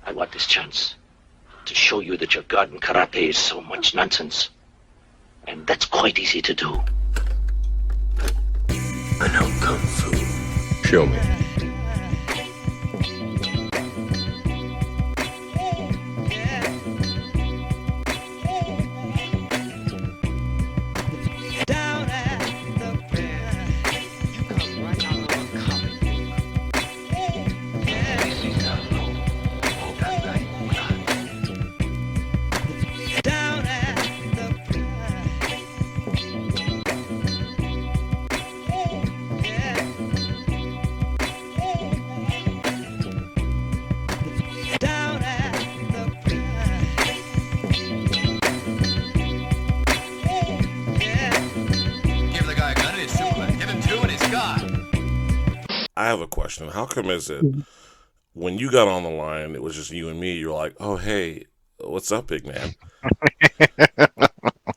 I want this chance to show you that your God in karate is so much nonsense. And that's quite easy to do. I know Kung Fu. Show me. I have a question. How come is it when you got on the line, it was just you and me, you're like, oh, hey, what's up, big man?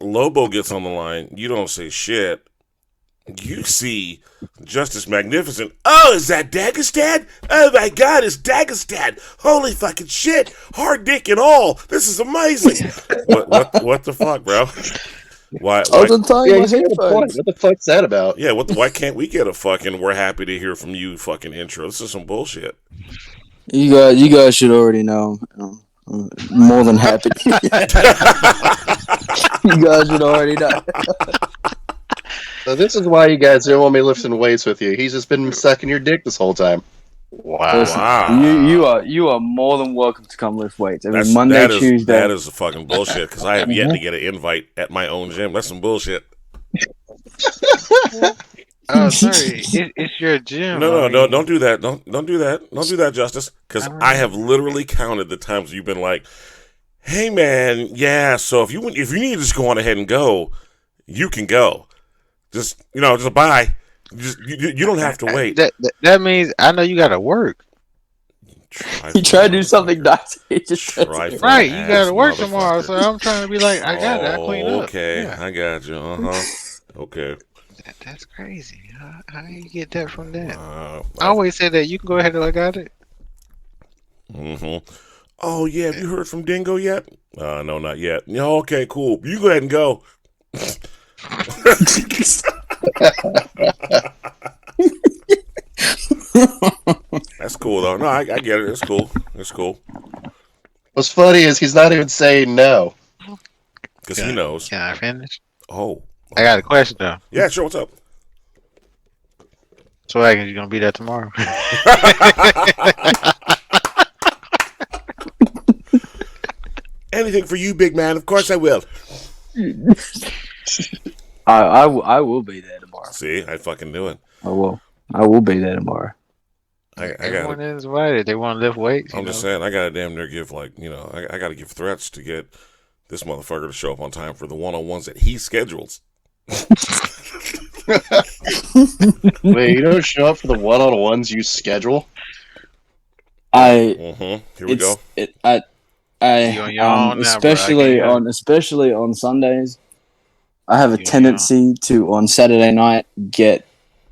Lobo gets on the line, you don't say shit. You see Justice Magnificent. Oh, is that Dagestan? Oh, my God, it's Dagestan. Holy fucking shit. Hard dick and all. This is amazing. What the fuck, bro? Why what the fuck's that about? Yeah, why can't we get a fucking we're happy to hear from you fucking intro? This is some bullshit. You guys should already know. I'm more than happy. You guys should already know. So this is why you guys don't want me lifting weights with you. He's just been sucking your dick this whole time. Wow. Listen, you are more than welcome to come lift weights. I mean, Monday, Tuesday. That is fucking bullshit because I have yet to get an invite at my own gym. That's some bullshit. Oh, sorry. It's your gym. No, don't do that. Don't do that. Don't do that, Justice. Because I have literally counted the times you've been like, "Hey, man, yeah. So if you need to just go on ahead and go, you can go. Just bye." You don't have to wait. That means I know you got to work. You try to do something nice. Right, you got to work tomorrow. So I'm trying to be like, I got it. I clean up. Okay, yeah. I got you. Okay. That's crazy. How do you get that from that? I always said that you can go ahead and I got it. Oh yeah, have you heard from Dingo yet? No, not yet. No, okay, cool. You go ahead and go. That's cool though. No, I get it. It's cool. It's cool. What's funny is he's not even saying no. Because he knows. Can I finish? Oh. I got a question though. Yeah, sure. What's up? So I guess you're gonna be there tomorrow. Anything for you, big man. Of course I will. I will be there tomorrow. See, I fucking knew it. I will be there tomorrow. Everyone is invited. They want to lift weights. I'm just saying, I gotta damn near give I gotta give threats to get this motherfucker to show up on time for the one-on-ones that he schedules. Wait, you don't show up for the one-on-ones you schedule? Here we go. Especially on Sundays, I have a tendency to on Saturday night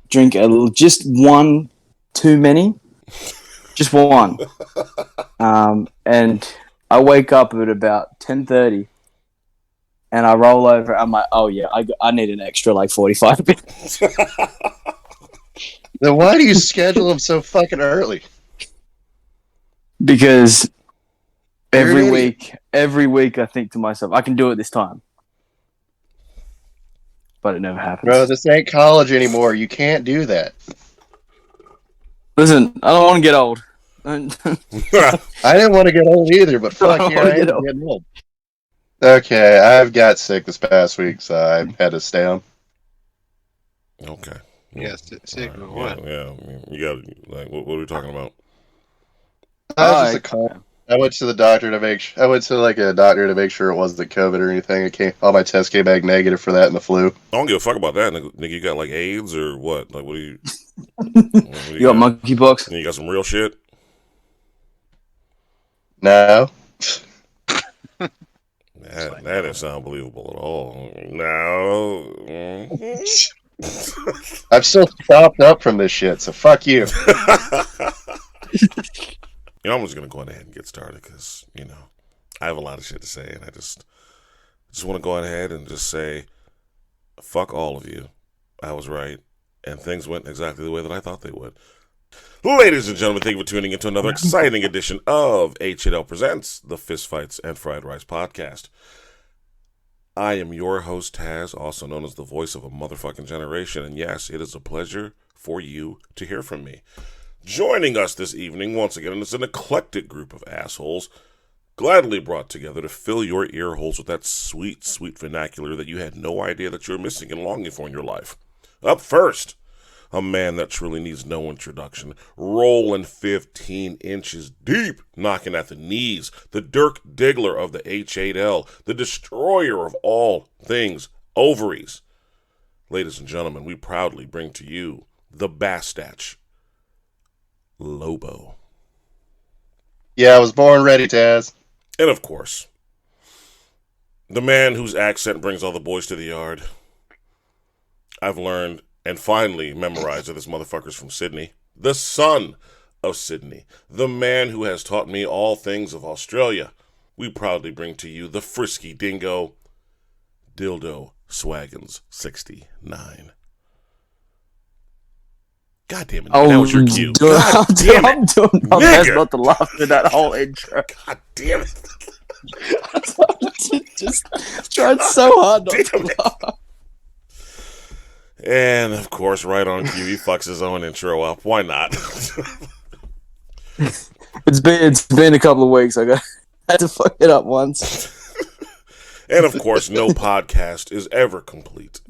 drink just one too many, just one, and I wake up at about 10:30, and I roll over. I'm like, oh yeah, I need an extra 45 minutes. Then why do you schedule them so fucking early? Because every week I think to myself, I can do it this time. But it never happens. Bro, this ain't college anymore. You can't do that. Listen, I don't want to get old. I didn't want to get old either, but fuck yeah, I am getting old. Okay, I've got sick this past week, so I had to stay on. Okay. Yeah, sick or what? Yeah. You got what are we talking about? I went to the doctor to make sure. I went to a doctor to make sure it wasn't COVID or anything. All my tests came back negative for that and the flu. I don't give a fuck about that, nigga. You got AIDS or what? Like, what do you? You got monkeypox? And you got some real shit? No. That doesn't sound believable at all. No. I'm still stopped up from this shit, so fuck you. I'm just going to go ahead and get started because, I have a lot of shit to say, and I just want to go ahead and just say, fuck all of you. I was right, and things went exactly the way that I thought they would. Ladies and gentlemen, thank you for tuning into another exciting edition of H&L Presents, the Fist Fights and Fried Rice Podcast. I am your host, Taz, also known as the voice of a motherfucking generation, and yes, it is a pleasure for you to hear from me. Joining us this evening, once again, is an eclectic group of assholes, gladly brought together to fill your ear holes with that sweet, sweet vernacular that you had no idea that you were missing and longing for in your life. Up first, a man that truly needs no introduction, rolling 15 inches deep, knocking at the knees, the Dirk Diggler of the H8L, the destroyer of all things ovaries. Ladies and gentlemen, we proudly bring to you the Bastatch, Lobo. Yeah, I was born ready, Taz. And of course, the man whose accent brings all the boys to the yard. I've learned and finally memorized that this motherfucker's from Sydney. The son of Sydney. The man who has taught me all things of Australia. We proudly bring to you the Frisky Dingo, Dildo Swaggins 69. God damn it, that was your cue. God damn it. I'm doing my best not to laugh at that whole intro. God damn it. Just tried so hard not to laugh. And, of course, right on cue, he fucks his own intro up. Why not? It's been a couple of weeks. I had to fuck it up once. And, of course, no podcast is ever complete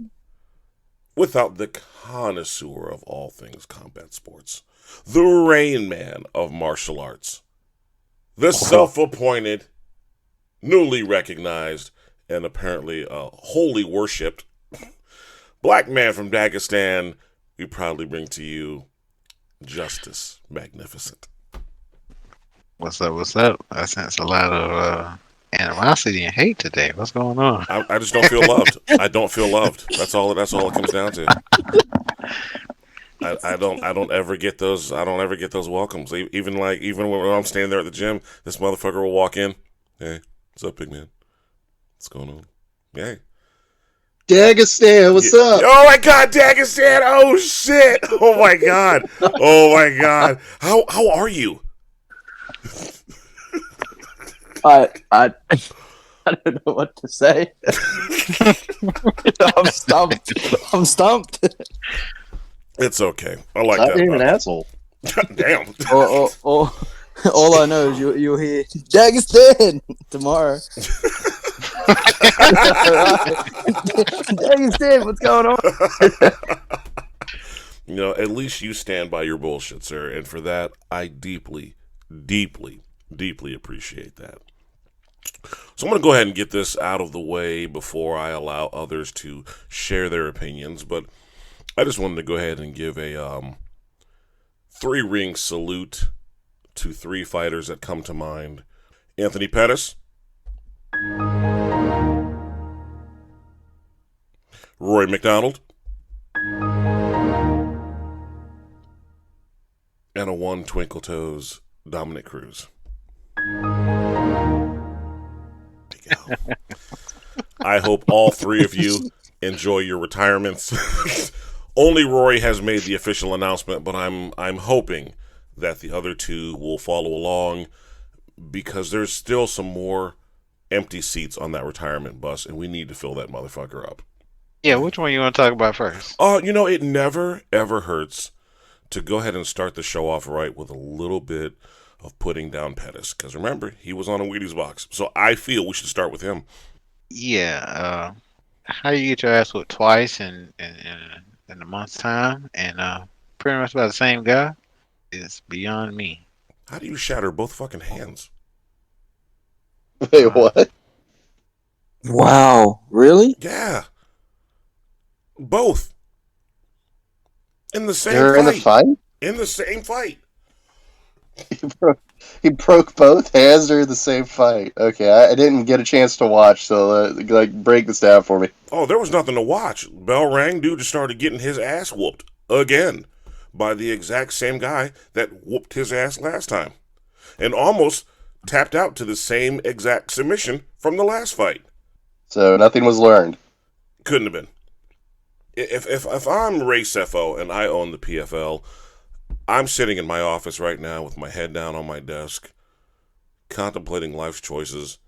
without the connoisseur of all things combat sports, the Rain Man of martial arts, the self-appointed, newly recognized, and apparently wholly worshipped black man from Dagestan. We proudly bring to you Justice Magnificent. What's up? I sense a lot of animosity and hate today. What's going on? I just don't feel loved. I don't feel loved. That's all it comes down to. I don't ever get those welcomes. Even when I'm standing there at the gym, this motherfucker will walk in. Hey, what's up, big man? What's going on? Hey. Dagestan, what's up? Oh my God, Dagestan! Oh shit! Oh my God! Oh my God! How are you? I don't know what to say. I'm stumped. It's okay. I like Stop that. being an asshole. Damn. All I know is you'll hear Dagestan tomorrow. Dagestan, what's going on? At least you stand by your bullshit, sir, and for that, I deeply, deeply, deeply appreciate that. So I'm going to go ahead and get this out of the way before I allow others to share their opinions, but I just wanted to go ahead and give a 3-ring salute to 3 fighters that come to mind. Anthony Pettis, Rory Macdonald, and a 1 twinkle toes Dominic Cruz. I hope all 3 of you enjoy your retirements. Only Rory has made the official announcement, but I'm hoping that the other 2 will follow along because there's still some more empty seats on that retirement bus, and we need to fill that motherfucker up. Yeah, which one you want to talk about first? It never, ever hurts to go ahead and start the show off right with a little bit of putting down Pettis. Because remember, he was on a Wheaties box. So I feel we should start with him. Yeah. How you get your ass whooped twice in a month's time and pretty much by the same guy is beyond me. How do you shatter both fucking hands? Wait, what? Wow, really? Yeah. Both. In the same They're fight. in the fight? In the same fight. He broke both hands during the same fight. Okay, I didn't get a chance to watch, so break this down for me. Oh, there was nothing to watch. Bell rang, dude just started getting his ass whooped again by the exact same guy that whooped his ass last time. and almost tapped out to the same exact submission from the last fight. So nothing was learned. Couldn't have been. If I'm Race FO and I own the PFL, I'm sitting in my office right now with my head down on my desk, contemplating life's choices,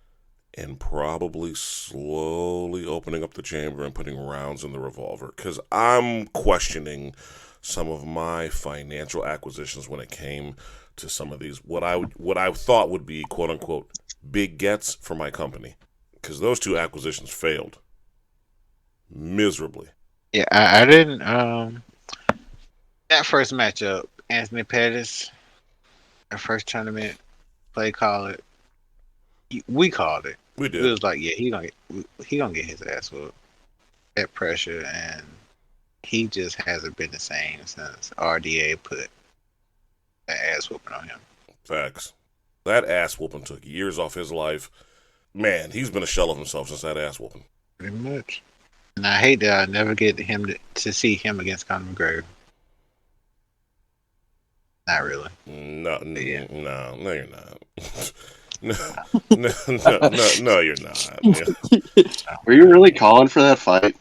and probably slowly opening up the chamber and putting rounds in the revolver. Because I'm questioning some of my financial acquisitions when it came to some of these, what I thought would be, quote-unquote, big gets for my company. Because those two acquisitions failed miserably. Yeah, I didn't. That first matchup, Anthony Pettis, that first tournament, play call it. We called it. We did. It was like, yeah, he gonna get his ass whooped. That pressure, and he just hasn't been the same since RDA put that ass whooping on him. Facts. That ass whooping took years off his life. Man, he's been a shell of himself since that ass whooping. Pretty much. And I hate that I never get him to see him against Conor McGregor. Not really. No, Yeah. no, you're not. no, you're not. Yeah. Were you really calling for that fight?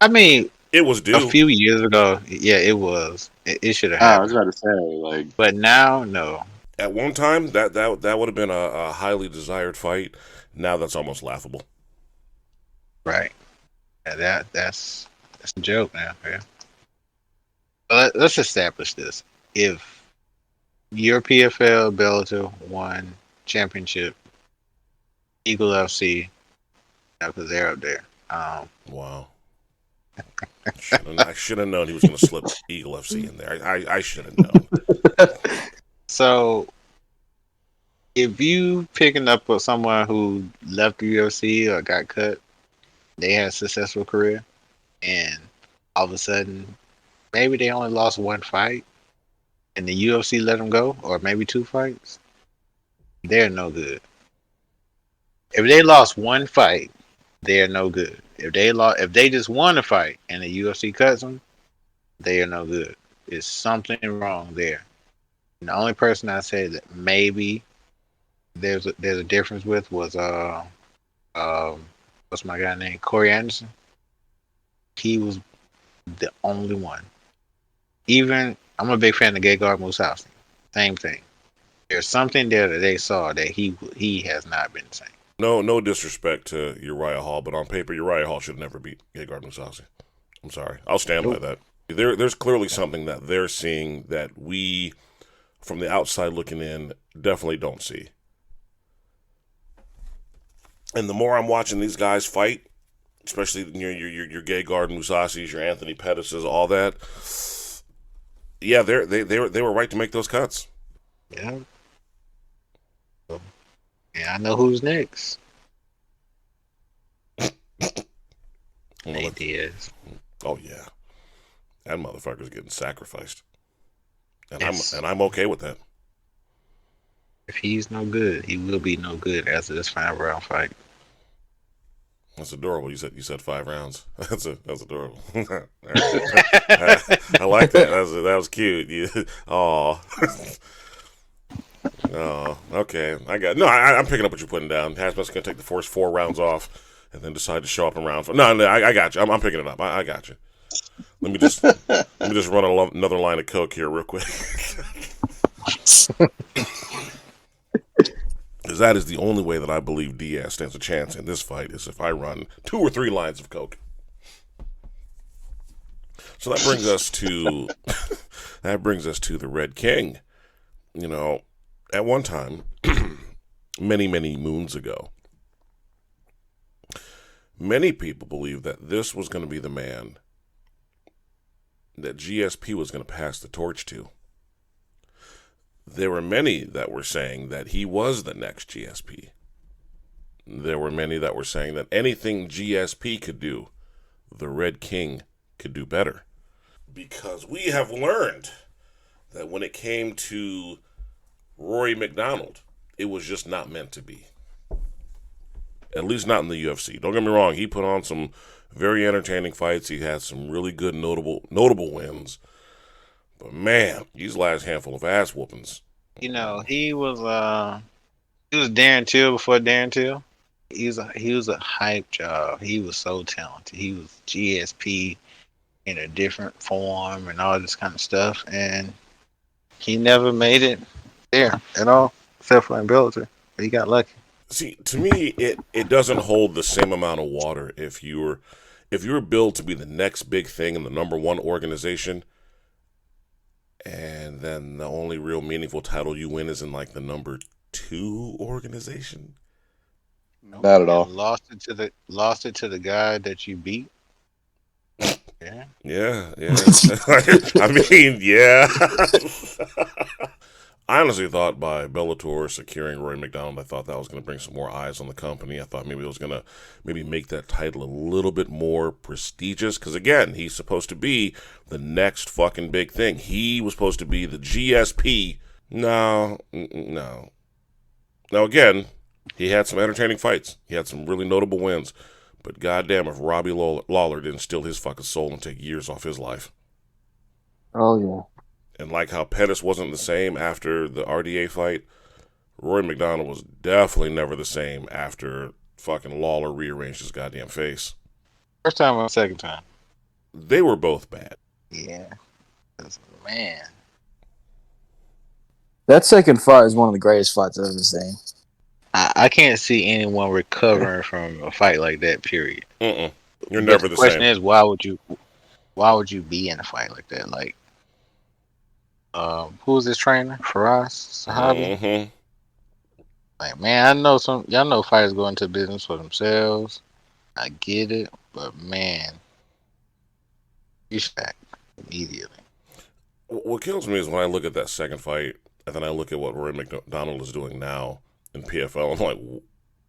I mean, It was due. a few years ago, yeah, it was. It should have I was happened. about to say, like, But now, no. At one time, that would have been a highly desired fight. Now that's almost laughable. Right. Yeah, that's a joke now. Yeah. But let's establish this. If your PFL Bellator won championship, Eagle FC, because they're up there. Wow. I should have known he was going to slip Eagle FC in there. I should have known. So, if you picking up with someone who left the UFC or got cut, they had a successful career, and all of a sudden, maybe they only lost one fight, and the UFC let them go, or maybe two fights, they're no good. If they lost one fight, they're no good. If they just won a fight and the UFC cuts them, they are no good. There's something wrong there. And the only person I say that maybe there's a difference with was what's my guy name? Corey Anderson. He was the only one. Even I'm a big fan of Gegard Mousasi. Same thing. There's something there that they saw that he has not been the same. No disrespect to Uriah Hall, but on paper, Uriah Hall should never beat Gegard Mousasi. I'm sorry. I'll stand by that. There's clearly something that they're seeing that we, from the outside looking in, definitely don't see. And the more I'm watching these guys fight, especially your Gegard Mousasis, your Anthony Pettis, all that, yeah, they were right to make those cuts. Yeah. Yeah, I know who's next. Nate Diaz. Oh yeah, that motherfucker's getting sacrificed, and Yes. I'm okay with that. If he's no good, he will be no good after this 5-round fight. That's adorable. You said 5 rounds. That's adorable. I like that. That was cute. Oh. Oh, okay. I'm picking up what you're putting down. Hasbun's gonna take the first 4 rounds off, and then decide to show up in round 5. No, I got you. I'm picking it up. I got you. Let me just run another line of coke here real quick, because that is the only way that I believe Diaz stands a chance in this fight is if I run 2 or 3 lines of coke. So that brings us to the Red King. You know, at one time, many, many moons ago, many people believed that this was going to be the man that GSP was going to pass the torch to. There were many that were saying that he was the next GSP. There were many that were saying that anything GSP could do, the Red King could do better. Because we have learned that when it came to Rory Macdonald, it was just not meant to be. At least not in the UFC. Don't get me wrong, he put on some very entertaining fights. He had some really good notable wins. But man, these last handful of ass whoopings, You know, he was Darren Till before Darren Till. He was a hype job. He was so talented. He was GSP in a different form and all this kind of stuff, and he never made it there at all, except for in Bellator. He got lucky. See, to me, it doesn't hold the same amount of water if you're billed to be the next big thing in the number one organization, and then the only real meaningful title you win is in like the number two organization. Not at all. Lost it to the guy that you beat. Yeah. Yeah. I mean, yeah. I honestly thought by Bellator securing Rory Macdonald, I thought that was going to bring some more eyes on the company. I thought maybe it was going to make that title a little bit more prestigious. Because, again, he's supposed to be the next fucking big thing. He was supposed to be the GSP. No. Now, again, he had some entertaining fights. He had some really notable wins. But goddamn, if Robbie Lawler didn't steal his fucking soul and take years off his life. Oh, yeah. And like how Pettis wasn't the same after the RDA fight, Rory Macdonald was definitely never the same after fucking Lawler rearranged his goddamn face. First time or second time? They were both bad. Yeah. Man. That second fight is one of the greatest fights I've ever seen. I can't see anyone recovering from a fight like that, period. You're never the same. The question is, why would you be in a fight like that? Like, who's this trainer? Faraz Sahabi? Mm-hmm. Like, man, y'all know fighters go into business for themselves. I get it, but man, you back immediately. What kills me is when I look at that second fight, and then I look at what Rory Macdonald is doing now in PFL, I'm like,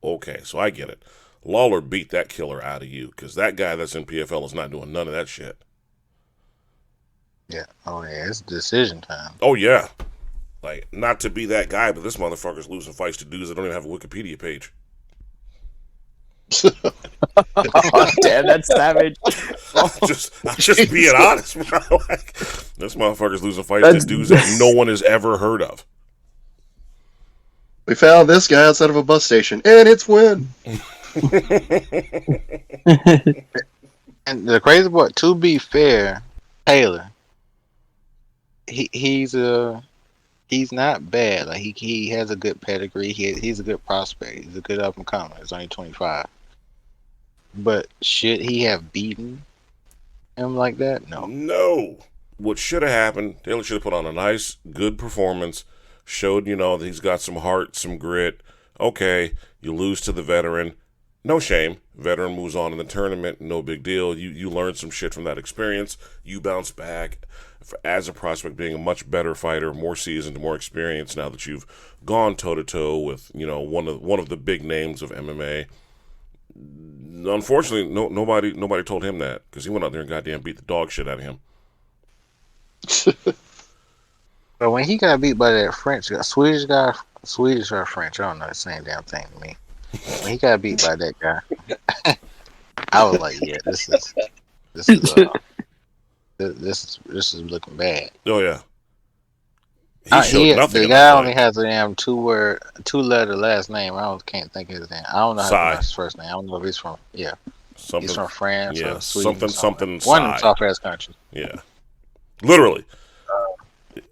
okay, so I get it. Lawler beat that killer out of you, because that guy that's in PFL is not doing none of that shit. Yeah. Oh, yeah. It's decision time. Oh, yeah. Like, not to be that guy, but this motherfucker's losing fights to dudes that don't even have a Wikipedia page. Oh, damn, that's savage. I'm just being honest, bro. Like, this motherfucker's losing fights to dudes that no one has ever heard of. We found this guy outside of a bus station, and it's Win. And the crazy part, to be fair, Taylor, he's not bad. Like he has a good pedigree. He's a good prospect. He's a good up and comer. He's only 25. But should he have beaten him like that? No. What should have happened? Taylor should have put on a nice, good performance. Showed that he's got some heart, some grit. Okay, you lose to the veteran. No shame. Veteran moves on in the tournament. No big deal. You learn some shit from that experience. You bounce back as a prospect, being a much better fighter, more seasoned, more experienced. Now that you've gone toe to toe with one of the big names of MMA. Unfortunately, nobody told him that, because he went out there and goddamn beat the dog shit out of him. But when he got beat by that Swedish or French, I don't know the same damn thing to me. When he got beat by that guy, I was like, yeah, this is looking bad. Oh yeah. He showed nothing. The guy only has a damn two-letter last name. Can't think of his name. I don't know how to pronounce his first name. I don't know if he's from he's from France or Sweden. Something. One of them soft-ass countries. Yeah, literally.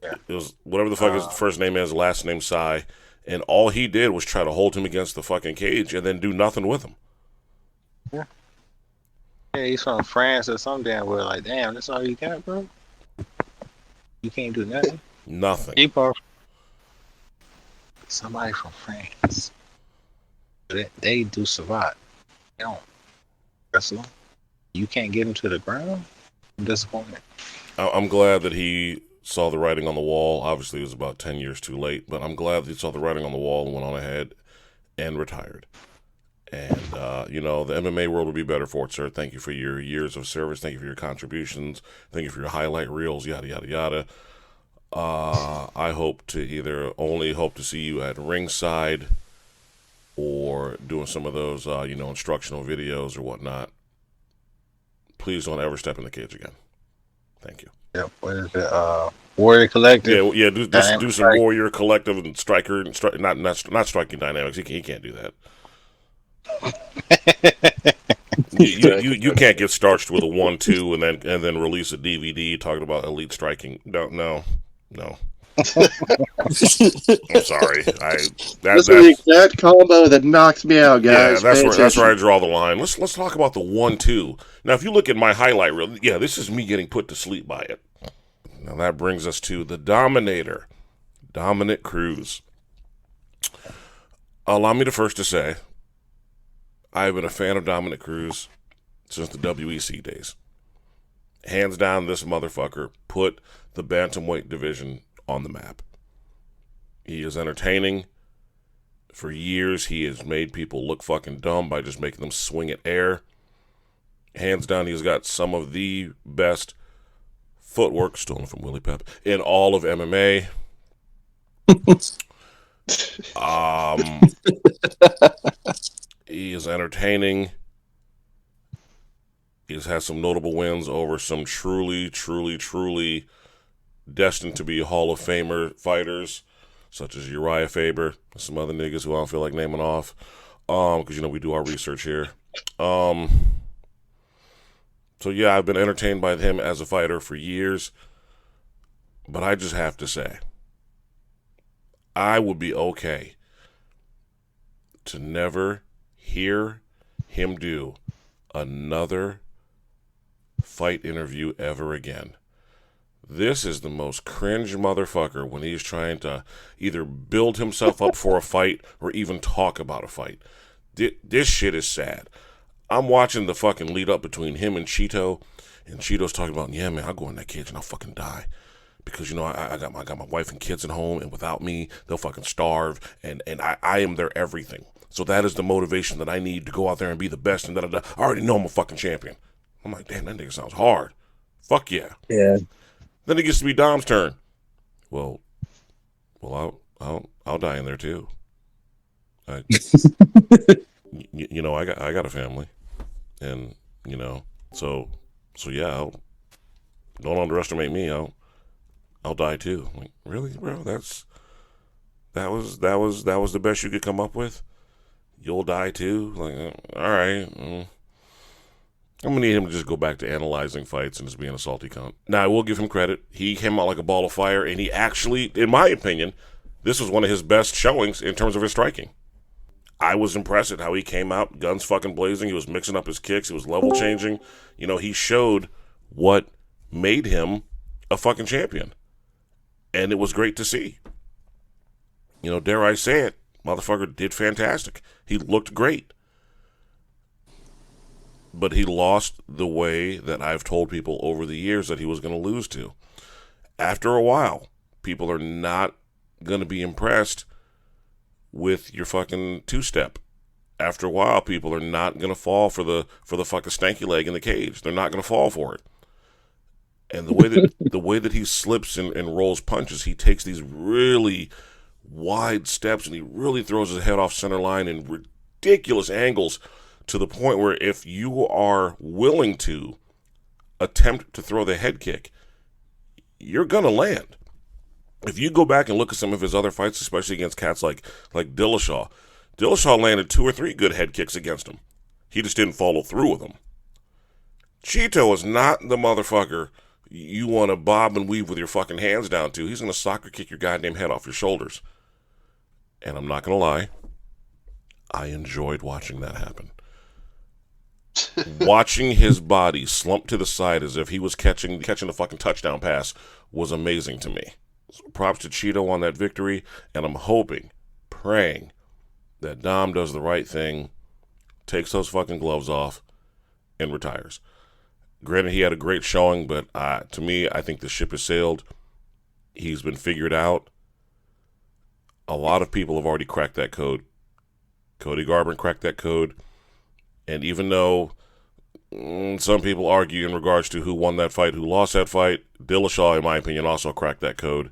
It was whatever the fuck his first name is, last name Sai, and all he did was try to hold him against the fucking cage and then do nothing with him. Yeah, he's from France or some damn where. Like, damn, that's all you got, bro. You can't do nothing. Nothing. Somebody from France. They do survive. They don't wrestle. You can't get him to the ground. I'm disappointed. I'm glad that he saw the writing on the wall. Obviously, it was about 10 years too late, but I'm glad that he saw the writing on the wall and went on ahead and retired. And, the MMA world will be better for it, sir. Thank you for your years of service. Thank you for your contributions. Thank you for your highlight reels, yada, yada, yada. I hope to see you at ringside or doing some of those, instructional videos or whatnot. Please don't ever step in the cage again. Thank you. Yep. What is it? Warrior Collective. Yeah. Do some Warrior Collective and Striker and not Striking Dynamics. He can't do that. You can't get starched with a 1-2 and then release a DVD talking about elite striking. No. I'm sorry. That's the exact combo that knocks me out, guys. Yeah, that's where I draw the line. Let's talk about the 1-2. Now, if you look at my highlight reel, yeah, this is me getting put to sleep by it. Now that brings us to the Dominator, Dominic Cruz. Allow me to say, I've been a fan of Dominic Cruz since the WEC days. Hands down, this motherfucker put the bantamweight division on the map. He is entertaining. For years, he has made people look fucking dumb by just making them swing at air. Hands down, he's got some of the best footwork, stolen from Willie Pep, in all of MMA. He is entertaining. He's had some notable wins over some truly destined to be Hall of Famer fighters, such as Uriah Faber, and some other niggas who I don't feel like naming off, because we do our research here. So yeah, I've been entertained by him as a fighter for years, but I just have to say, I would be okay to never hear him do another fight interview ever again. This is the most cringe motherfucker when he's trying to either build himself up for a fight or even talk about a fight. This shit is sad. I'm watching the fucking lead up between him and Cheeto, and Cheeto's talking about, yeah, man, I'll go in that cage and I'll fucking die. Because, I got my wife and kids at home, and without me, they'll fucking starve, and I am their everything. So that is the motivation that I need to go out there and be the best, and I already know I'm a fucking champion. I'm like, damn, that nigga sounds hard. Fuck yeah. Yeah. Then it gets to be Dom's turn. Well, I'll die in there too. I got a family, and so yeah. Don't underestimate me. I'll die too. Like, really, bro? That was the best you could come up with? You'll die too? Like, all right. I'm going to need him to just go back to analyzing fights and just being a salty cunt. Now, I will give him credit. He came out like a ball of fire, and he actually, in my opinion, this was one of his best showings in terms of his striking. I was impressed at how he came out, guns fucking blazing. He was mixing up his kicks. He was level changing. He showed what made him a fucking champion. And it was great to see. Dare I say it, motherfucker did fantastic. He looked great. But he lost the way that I've told people over the years that he was going to lose to. After a while, people are not going to be impressed with your fucking two-step. After a while, people are not going to fall for the fucking stanky leg in the cage. They're not going to fall for it. And the way that he slips and rolls punches, he takes these really wide steps and he really throws his head off center line in ridiculous angles, to the point where if you are willing to attempt to throw the head kick, you're going to land. If you go back and look at some of his other fights, especially against cats like Dillashaw landed 2 or 3 good head kicks against him. He just didn't follow through with them. Cheeto is not the motherfucker you want to bob and weave with your fucking hands down to. He's going to soccer kick your goddamn head off your shoulders. And I'm not going to lie, I enjoyed watching that happen. Watching his body slump to the side as if he was catching a fucking touchdown pass was amazing to me. So props to Cheeto on that victory, and I'm hoping, praying, that Dom does the right thing, takes those fucking gloves off, and retires. Granted, he had a great showing, but to me, I think the ship has sailed. He's been figured out. A lot of people have already cracked that code. Cody Garbrandt cracked that code. And even though some people argue in regards to who won that fight, who lost that fight, Dillashaw, in my opinion, also cracked that code.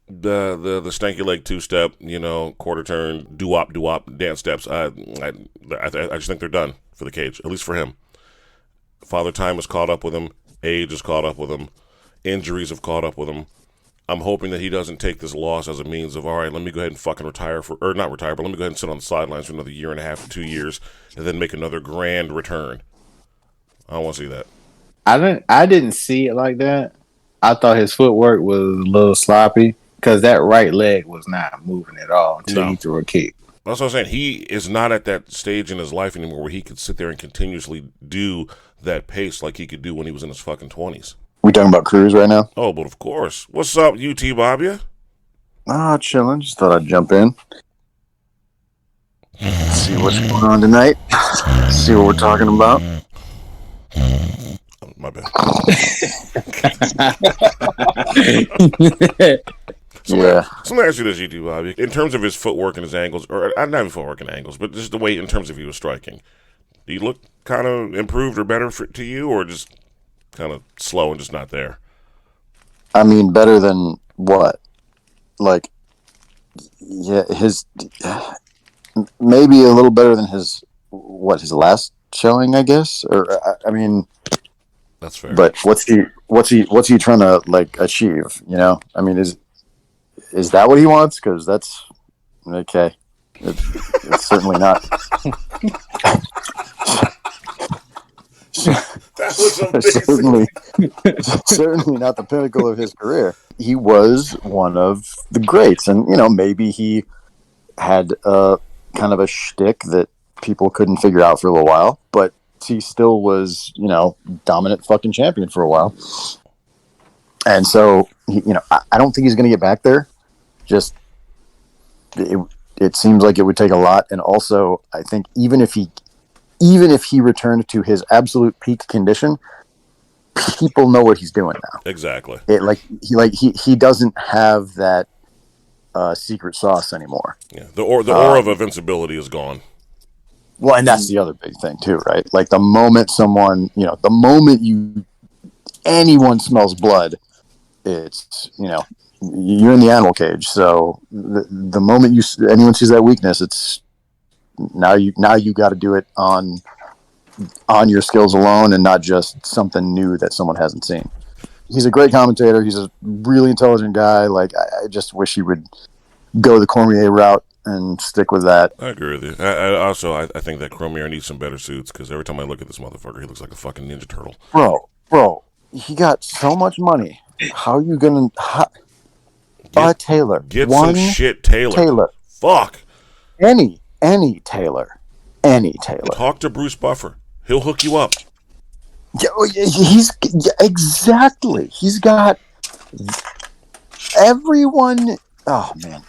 The stanky leg two-step, quarter turn, doo-wop, dance steps, I just think they're done for the cage, at least for him. Father Time has caught up with him. Age has caught up with him. Injuries have caught up with him. I'm hoping that he doesn't take this loss as a means of, all right, let me go ahead and fucking retire or not retire, but let me go ahead and sit on the sidelines for another year and a half to 2 years and then make another grand return. I don't want to see that. I didn't see it like that. I thought his footwork was a little sloppy because that right leg was not moving at all until he threw a kick. That's what I'm saying. He is not at that stage in his life anymore where he could sit there and continuously do that pace like he could do when he was in his fucking 20s. We talking about Cruz right now? Oh, but of course. What's up, UTBABYA? Chilling. Just thought I'd jump in. See what's going on tonight. See what we're talking about. Oh, my bad. So let me ask you this, UTBABYA. In terms of his footwork and his angles, or not even footwork and angles, but just the way in terms of he was striking, do you look kind of improved or better to you, or just kind of slow and just not there? I mean, better than what? Like, yeah, maybe a little better than his last showing, I guess. Or I mean, that's fair. But what's he trying to like achieve? You know, I mean, is that what he wants? Because that's okay. It's certainly not. That was certainly not the pinnacle of his career. He was one of the greats, and maybe he had kind of a shtick that people couldn't figure out for a little while, but he still was, dominant fucking champion for a while. And so, I don't think he's going to get back there. Just it seems like it would take a lot, and also I think even if he returned to his absolute peak condition, people know what he's doing now. Exactly. He doesn't have that secret sauce anymore. Yeah. The aura of invincibility is gone. Well, and that's the other big thing too, right? Like the moment anyone smells blood, it's you're in the animal cage. So the moment anyone sees that weakness, it's now you got to do it on your skills alone and not just something new that someone hasn't seen. He's a great commentator. He's a really intelligent guy. Like I just wish he would go the Cormier route and stick with that. I agree with you. I think that Cormier needs some better suits because every time I look at this motherfucker, he looks like a fucking Ninja Turtle. Bro, he got so much money. How are you gonna Taylor? Get some shit, Taylor. Fuck. Any Taylor. Talk to Bruce Buffer. He'll hook you up. Exactly. He's got everyone. Oh man!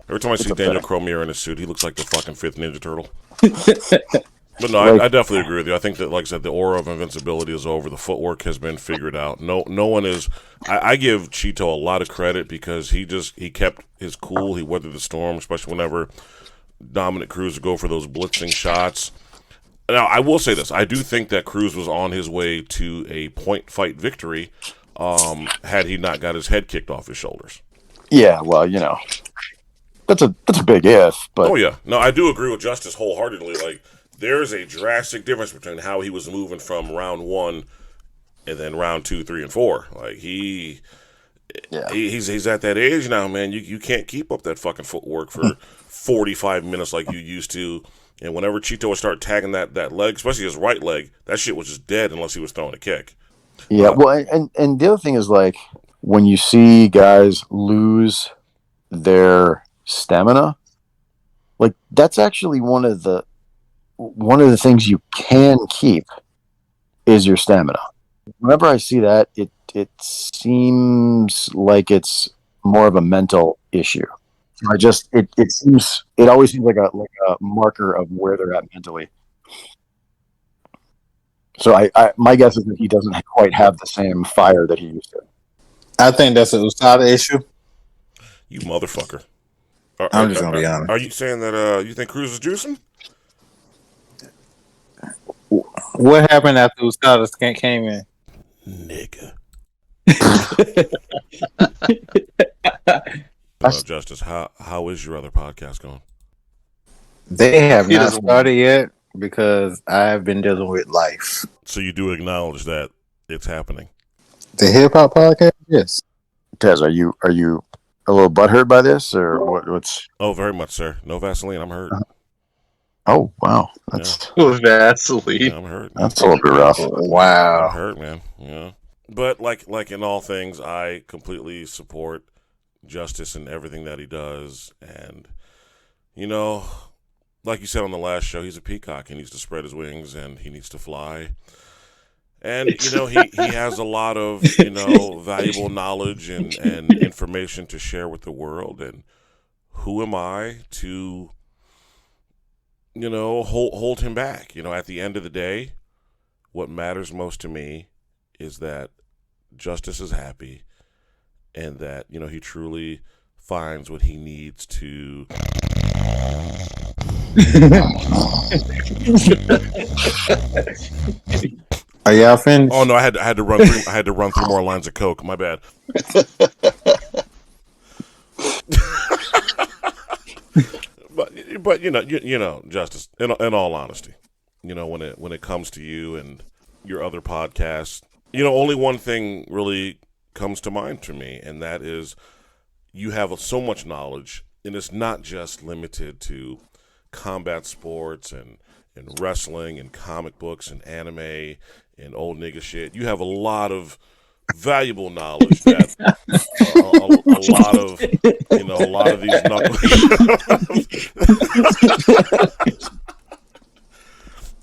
Every time I see Daniel Cormier in a suit, he looks like the fucking fifth Ninja Turtle. But no, I definitely agree with you. I think that, like I said, the aura of invincibility is over. The footwork has been figured out. No one is. I give Chito a lot of credit because he kept his cool. He weathered the storm, especially whenever Dominic Cruz would go for those blitzing shots. Now, I will say this. I do think that Cruz was on his way to a point fight victory had he not got his head kicked off his shoulders. Yeah, well, that's a big if. But oh yeah, no, I do agree with Justice wholeheartedly. Like, there's a drastic difference between how he was moving from round 1 and then round 2, 3, and 4. Like he's at that age now, man. You can't keep up that fucking footwork for 45 minutes like you used to. And whenever Chito would start tagging that leg, especially his right leg, that shit was just dead unless he was throwing a kick. Yeah, well, and the other thing is, like, when you see guys lose their stamina, like, that's actually one of the things you can keep is your stamina. Whenever I see that, it seems like it's more of a mental issue. It always seems like a marker of where they're at mentally. So my guess is that he doesn't quite have the same fire that he used to. I think that's an UTBABYA issue. You motherfucker. I'm just gonna be honest. Are you saying that you think Cruz is juicing? What happened after UTBABYA came in? Nigga. Justice, how is your other podcast going? They have not started yet. because I've been dealing with life. So you do acknowledge that it's happening. The hip hop podcast, yes. Tez, are you a little butthurt by this, or what's? Oh, very much, sir. No Vaseline. I'm hurt. Oh wow, that's Vaseline. Yeah, I'm hurt. That's a little bit rough. Wow. I'm hurt, man. Yeah. But like in all things, I completely support Justice and everything that he does. And, you know, like you said on the last show, he's a peacock. He needs to spread his wings and he needs to fly. And, you know, he has a lot of, you know, valuable knowledge and information to share with the world. And who am I to, you know, hold him back? You know, at the end of the day, what matters most to me is that Justice is happy and that, you know, he truly finds what he needs to. Are y'all finished? Oh no, I had to run through. I had to run through more lines of coke. My bad. but you know, Justice. In all honesty, you know, when it comes to you and your other podcasts, you know, only one thing really comes to mind to me, and that is you have so much knowledge, and it's not just limited to combat sports and wrestling and comic books and anime and old nigga shit. You have a lot of valuable knowledge that a lot of these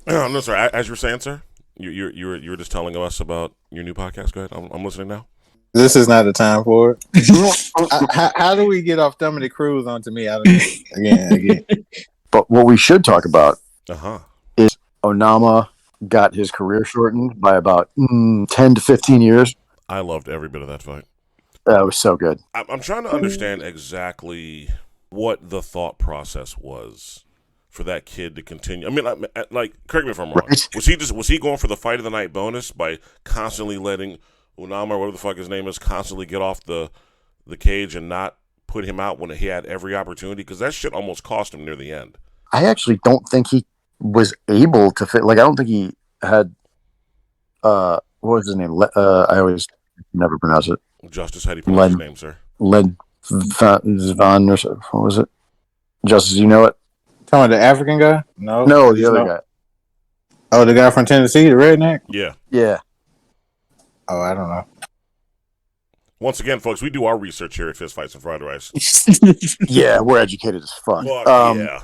no, sorry. As you were saying, sir, you were just telling us about your new podcast. Go ahead. I'm listening now. This is not the time for it. How do we get off Dominic Cruz onto me? Again. But what we should talk about Uh-huh. is Onama got his career shortened by about 10 to 15 years. I loved every bit of that fight. That was so good. I'm trying to understand exactly what the thought process was for that kid to continue. I mean, like, correct me if I'm wrong. Right. Was he going for the fight of the night bonus by constantly letting Onama, or whatever the fuck his name is, constantly get off the cage and not put him out when he had every opportunity? Because that shit almost cost him near the end. I actually don't think he was able to fit. Like, I don't think he had. What was his name? I always never pronounce it. Justice, how do you pronounce his name, sir? Led Van, or what was it? Justice, you know it? Talking about the African guy? No, the other guy. Oh, the guy from Tennessee, the redneck? Yeah. Oh, I don't know. Once again, folks, we do our research here at Fist Fights and Fried Rice. Yeah, we're educated as fuck. Yeah.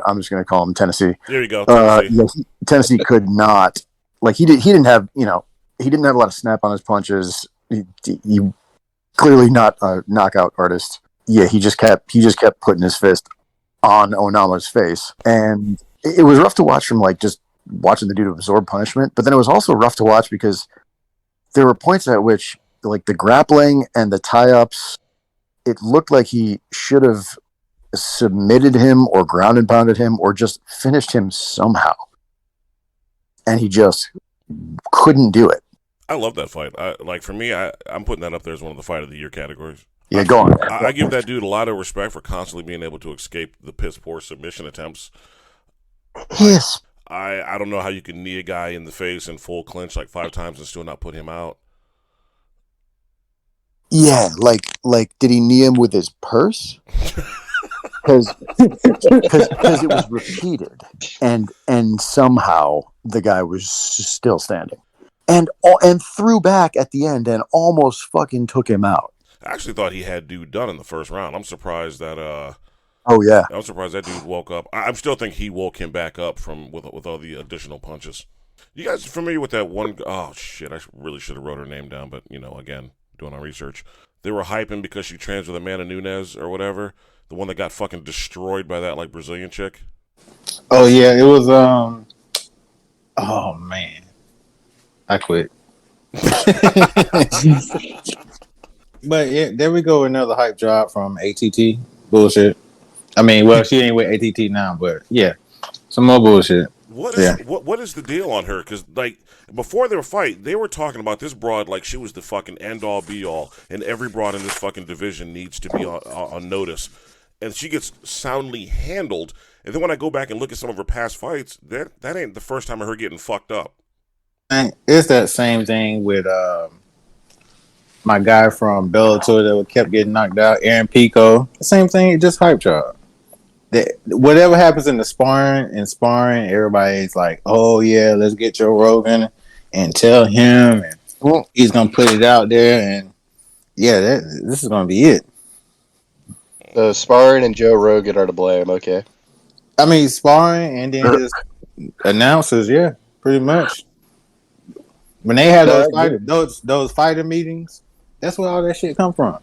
I'm just going to call him Tennessee. There you go. Tennessee. Tennessee could not, like, he didn't have a lot of snap on his punches. He clearly not a knockout artist. Yeah, he just kept putting his fist on Onama's face, and it was rough to watch from, like, just watching the dude absorb punishment. But then it was also rough to watch because there were points at which, like, the grappling and the tie-ups, it looked like he should have submitted him or ground and pounded him or just finished him somehow. And he just couldn't do it. I love that fight. For me, I'm putting that up there as one of the fight of the year categories. Yeah, go on. I give that dude a lot of respect for constantly being able to escape the piss poor submission attempts. Yes. I don't know how you can knee a guy in the face in full clinch like 5 times and still not put him out. Yeah, like did he knee him with his purse? Because it was repeated, and somehow the guy was still standing, and threw back at the end and almost fucking took him out. I actually thought he had dude done in the first round. I'm surprised that. Oh yeah, I'm surprised that dude woke up. I still think he woke him back up with all the additional punches. You guys familiar with that one? Oh shit! I really should have wrote her name down, but again, doing our research, they were hyping because she trains with Amanda Nunes or whatever. The one that got fucking destroyed by that, like, Brazilian chick. Oh yeah, it was. Oh man, I quit. But yeah, there we go. Another hype drop from ATT. Bullshit. I mean, well, she ain't with ATT now, but yeah, some more bullshit. What is the deal on her? Because, like, before their fight, they were talking about this broad like she was the fucking end all be all, and every broad in this fucking division needs to be on notice. and she gets soundly handled. And then when I go back and look at some of her past fights, that ain't the first time of her getting fucked up. It's that same thing with my guy from Bellator that kept getting knocked out, Aaron Pico. The same thing, just hype job. Whatever happens in the sparring, everybody's like, "Oh yeah, let's get Joe Rogan and tell him, and he's gonna put it out there." And yeah, this is gonna be it. So sparring and Joe Rogan are to blame. Okay. I mean, sparring and then just announcers, yeah, pretty much. When they have those fighter meetings, that's where all that shit come from.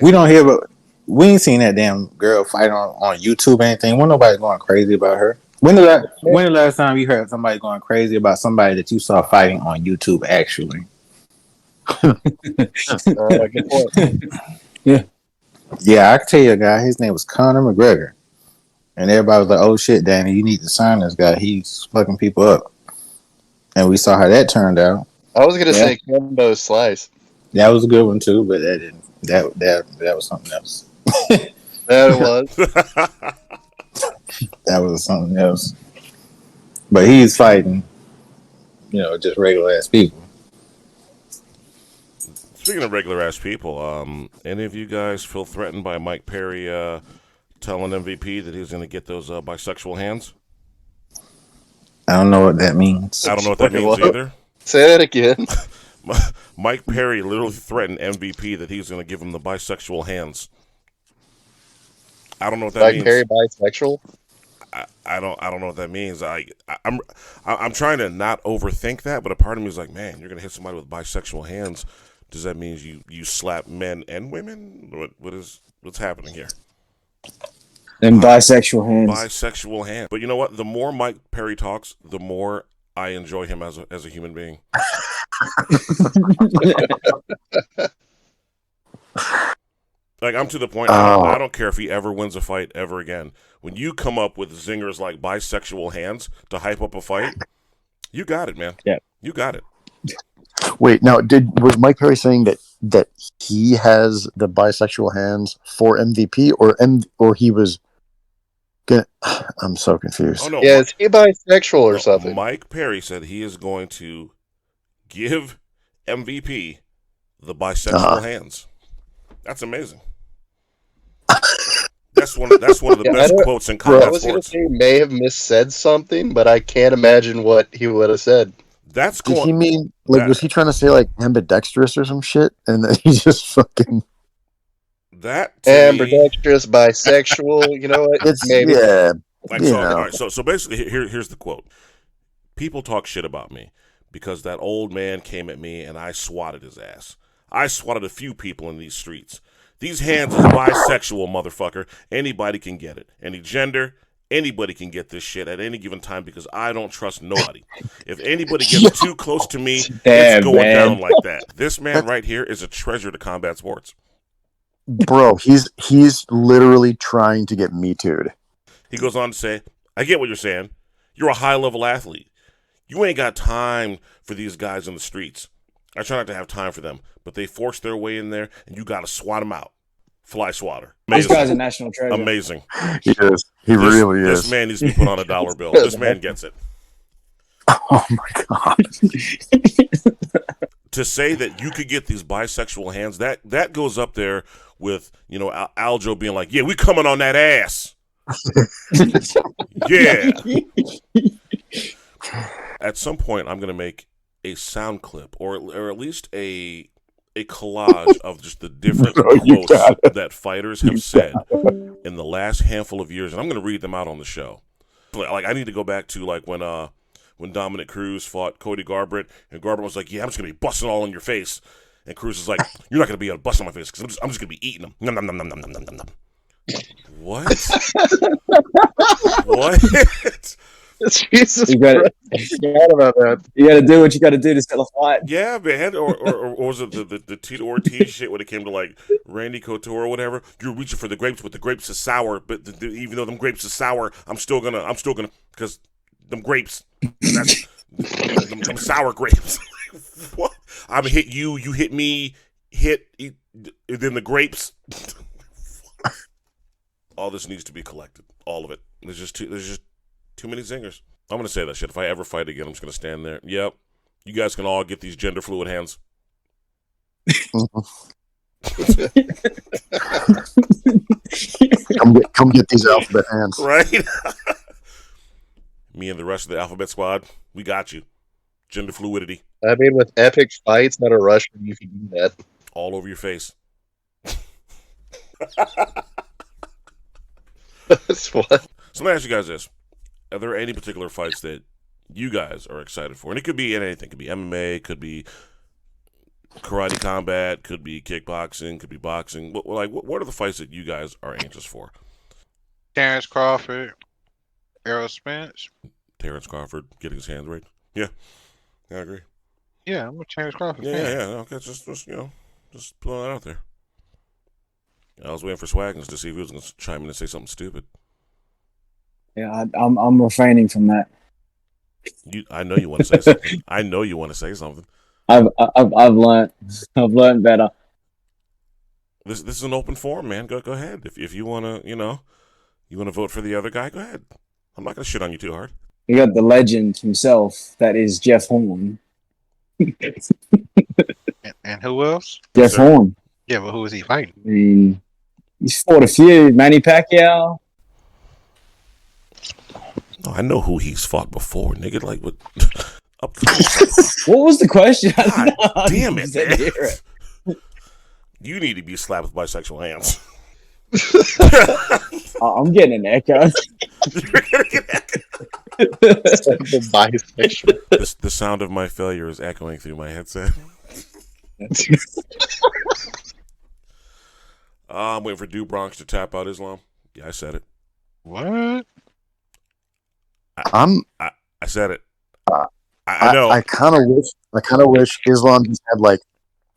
We don't hear about. We ain't seen that damn girl fight on YouTube or anything. When nobody going crazy about her. When the last time you heard somebody going crazy about somebody that you saw fighting on YouTube? Actually, Good point. yeah, I can tell you a guy. His name was Conor McGregor, and everybody was like, "Oh shit, Danny, you need to sign this guy. He's fucking people up." And we saw how that turned out. I was gonna say Combo Slice. That was a good one too, but that didn't. That was something else. That it was. That was something else. But he's fighting, just regular ass people. Speaking of regular ass people, any of you guys feel threatened by Mike Perry telling MVP that he's going to get those bisexual hands? I don't know what that means. I don't know what that means either. Say that again. Mike Perry literally threatened MVP that he's going to give him the bisexual hands. I don't know what that means. Mike Perry bisexual? I don't know what that means. I'm trying to not overthink that, but a part of me is like, man, you're going to hit somebody with bisexual hands. Does that mean you slap men and women? What's happening here? Them bisexual hands. Bisexual hands. But you know what? The more Mike Perry talks, the more I enjoy him as a human being. Like, I'm to the point, I don't care if he ever wins a fight ever again. When you come up with zingers like bisexual hands to hype up a fight, you got it, man. Yeah. You got it. Wait, now, was Mike Perry saying that he has the bisexual hands for MVP, or he was gonna? I'm so confused. Oh, no, yeah, is he bisexual or something? Mike Perry said he is going to give MVP the bisexual hands. That's amazing. That's one of the best quotes in combat sports. I was going to say may have missaid something, but I can't imagine what he would have said. Did he mean was he trying to say like ambidextrous or some shit, and then he just fucking ambidextrous, bisexual? You know what? Maybe. Yeah. All right, so basically, here's the quote. People talk shit about me because that old man came at me and I swatted his ass. I swatted a few people in these streets. These hands is bisexual, motherfucker. Anybody can get it. Any gender, anybody can get this shit at any given time because I don't trust nobody. If anybody gets too close to me, it's going down like that. This man right here is a treasure to combat sports. Bro, he's literally trying to get me too'd. He goes on to say, I get what you're saying. You're a high-level athlete. You ain't got time for these guys in the streets. I try not to have time for them, but they force their way in there, and you got to swat them out. Fly swatter. Amazing. This guy's a national treasure. Amazing. He is. He really is. This man needs to be put on a dollar bill. This man gets it. Oh, my God. To say that you could get these bisexual hands, that goes up there with, Aljo being like, yeah, we coming on that ass. Yeah. At some point, I'm going to make a sound clip or at least a collage of just the different quotes that fighters have said in the last handful of years, and I'm going to read them out on the show. Like, I need to go back to like when Dominic Cruz fought Cody Garbrandt, and Garbrandt was like, "Yeah, I'm just going to be busting all in your face," and Cruz is like, "You're not going to be able to bust on my face because I'm just going to be eating them." Nom nom nom nom nom nom nom nom. What? What? Jesus, you got that. You got to do what you got to do to sell a fight. Yeah, man. Or was it the Tito Ortiz shit when it came to like Randy Couture or whatever? You're reaching for the grapes, but the grapes are sour. But even though them grapes are sour, I'm still gonna because them grapes, them sour grapes. What? I'm hit you hit me, then the grapes. all this needs to be collected. All of it. There's just too many zingers. I'm going to say that shit. If I ever fight again, I'm just going to stand there. Yep. You guys can all get these gender fluid hands. come get these alphabet hands. Right? Me and the rest of the alphabet squad, we got you. Gender fluidity. I mean, with epic fights, not a Russian, you can do that. All over your face. That's what. So let me ask you guys this. Are there any particular fights that you guys are excited for? And it could be anything. It could be MMA, could be karate combat, could be kickboxing, could be boxing. What are the fights that you guys are anxious for? Terrence Crawford, Errol Spence. Terrence Crawford getting his hands raised. Yeah, I agree. Yeah, I'm a Terrence Crawford. Yeah. Okay, just putting that out there. I was waiting for Swaggins to see if he was going to chime in and say something stupid. Yeah, I'm refraining from that. I know you want to say something. I know you want to say something. I've learned better. This is an open forum, man. Go ahead. If you want to, you want to vote for the other guy, go ahead. I'm not going to shit on you too hard. You got the legend himself, that is Jeff Horn. And who else? Jeff Horn. Yeah, but who is he fighting? I mean, he's fought a few. Manny Pacquiao. Oh, I know who he's fought before, nigga. Like, what? What was the question? God damn it, man. You need to be slapped with bisexual hands. I'm getting an echo. You're gonna get echo. Bisexual. The sound of my failure is echoing through my headset. I'm waiting for Do Bronx to tap out Islam. Yeah, I said it. What? I said it. I know. I kind of wish Islam just had like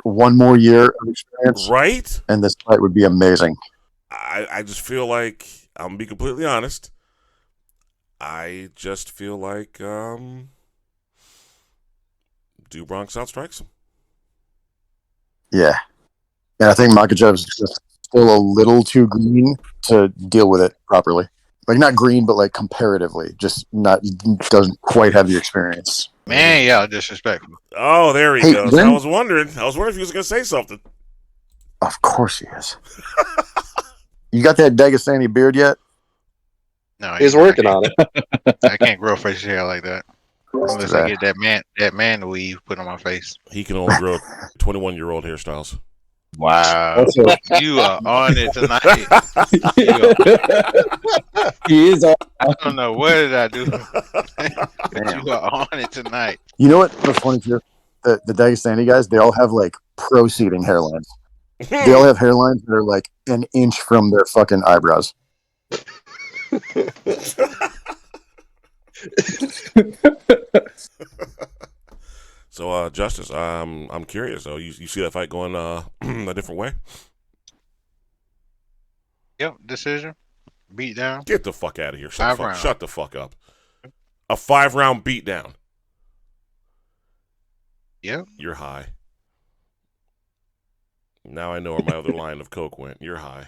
one more year of experience, right? And this fight would be amazing. I just feel like, I'm gonna be completely honest. I just feel like Do Bronx outstrikes him. Yeah, and I think Makhachev's just still a little too green to deal with it properly. Like, not green, but like comparatively, just doesn't quite have the experience. Man, y'all disrespectful. Oh, there he goes. I was wondering if he was gonna say something. Of course he is. You got that Dagestani beard yet? No, He's working on it. I can't grow facial hair like that unless I get that man weave put on my face. He can only grow 21-year-old hairstyles. Wow, you are on it tonight. He is. I don't know what did I do. You are on it tonight. You know what? The funny thing, the Dagestani guys, they all have like proceeding hairlines. They all have hairlines that are like an inch from their fucking eyebrows. So, Justice, I'm curious. So, you see that fight going a different way? Yep, decision, beat down. Get the fuck out of here! Shut the fuck up! A 5-round beatdown. Yep, you're high. Now I know where my other line of coke went. You're high.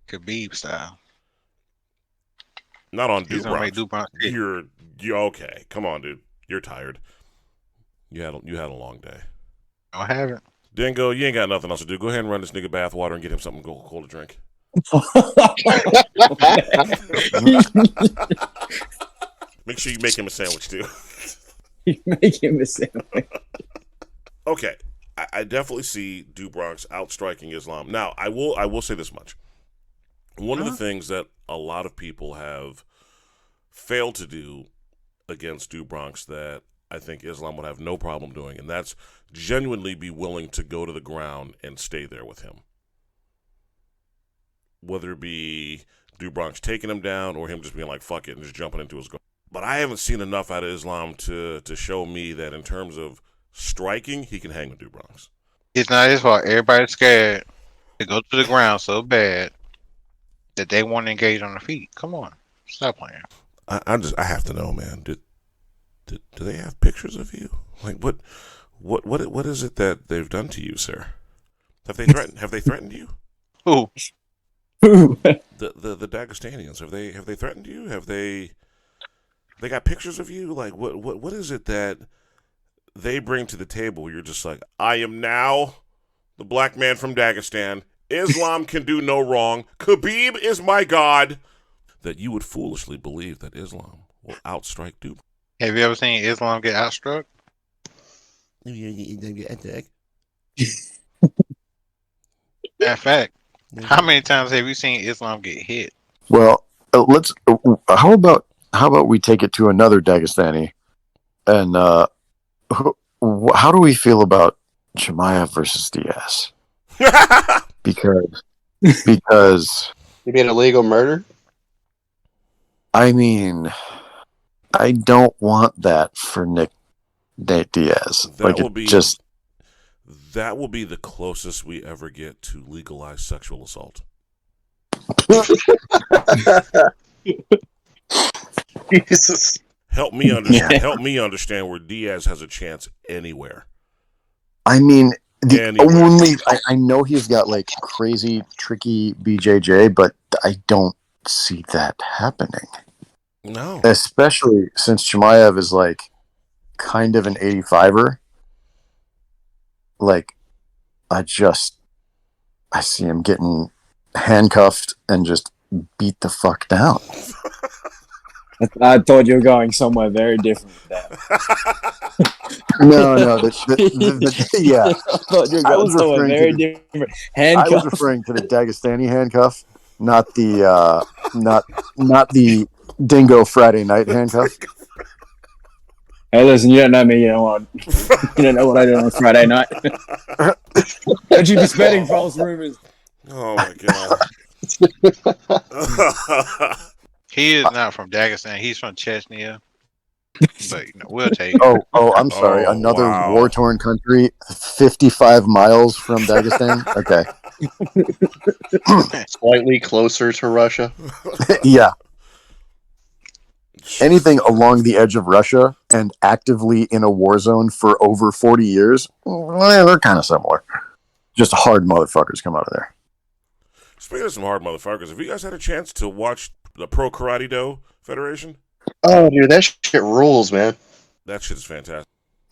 Khabib style. Not on Dubrox. You're okay. Come on, dude. You're tired. You had a long day. I haven't. Dingo, you ain't got nothing else to do. Go ahead and run this nigga bathwater and get him something cold to drink. Make sure you make him a sandwich too. You make him a sandwich. Okay, I definitely see Do Bronx outstriking Islam. Now, I will say this much. One of the things that a lot of people have failed to do against Do Bronx that I think Islam would have no problem doing, and that's genuinely be willing to go to the ground and stay there with him. Whether it be Do Bronx taking him down or him just being like, fuck it, and just jumping into his goal. But I haven't seen enough out of Islam to show me that in terms of striking, he can hang with Do Bronx. It's not his fault. Everybody's scared to go to the ground so bad that they want to engage on the feet. Come on. Stop playing. I have to know, man. Do they have pictures of you? Like what is it that they've done to you, sir? Have they threatened you? Who? The Dagestanians, have they threatened you? Have they got pictures of you? Like what is it that they bring to the table where you're just like, I am now the black man from Dagestan. Islam can do no wrong. Khabib is my god. That you would foolishly believe that Islam will outstrike Dubai. Have you ever seen Islam get outstruck? That Matter of fact, how many times have you seen Islam get hit? Well, let's. How about we take it to another Dagestani, and how do we feel about Chimaev versus Diaz? Because You mean illegal murder? I mean, I don't want that for Nate Diaz. That will be the closest we ever get to legalized sexual assault. Jesus. Help me understand where Diaz has a chance anywhere. I mean, I know he's got like crazy, tricky BJJ, but I don't see that happening. No. Especially since Chimaev is like kind of an 85er. Like, I see him getting handcuffed and just beat the fuck down. I thought you were going somewhere very different with that. No, yeah. I thought you were going somewhere very different. Handcuff. I was referring to the Dagestani handcuff, not the Dingo Friday night handcuff. Hey, listen, you don't know me. You know what? You don't know what I did on Friday night. Don't you be spreading false rumors? Oh my god. He is not from Dagestan. He's from Chechnya. But we'll take it. Oh, I'm sorry. Another war-torn country, 55 miles from Dagestan. Okay. Slightly closer to Russia. Yeah. Anything along the edge of Russia and actively in a war zone for over 40 years, they're kind of similar. Just hard motherfuckers come out of there. Speaking of some hard motherfuckers, have you guys had a chance to watch the Pro Karatedo Federation? Oh, dude, that shit rules, man. That shit is fantastic.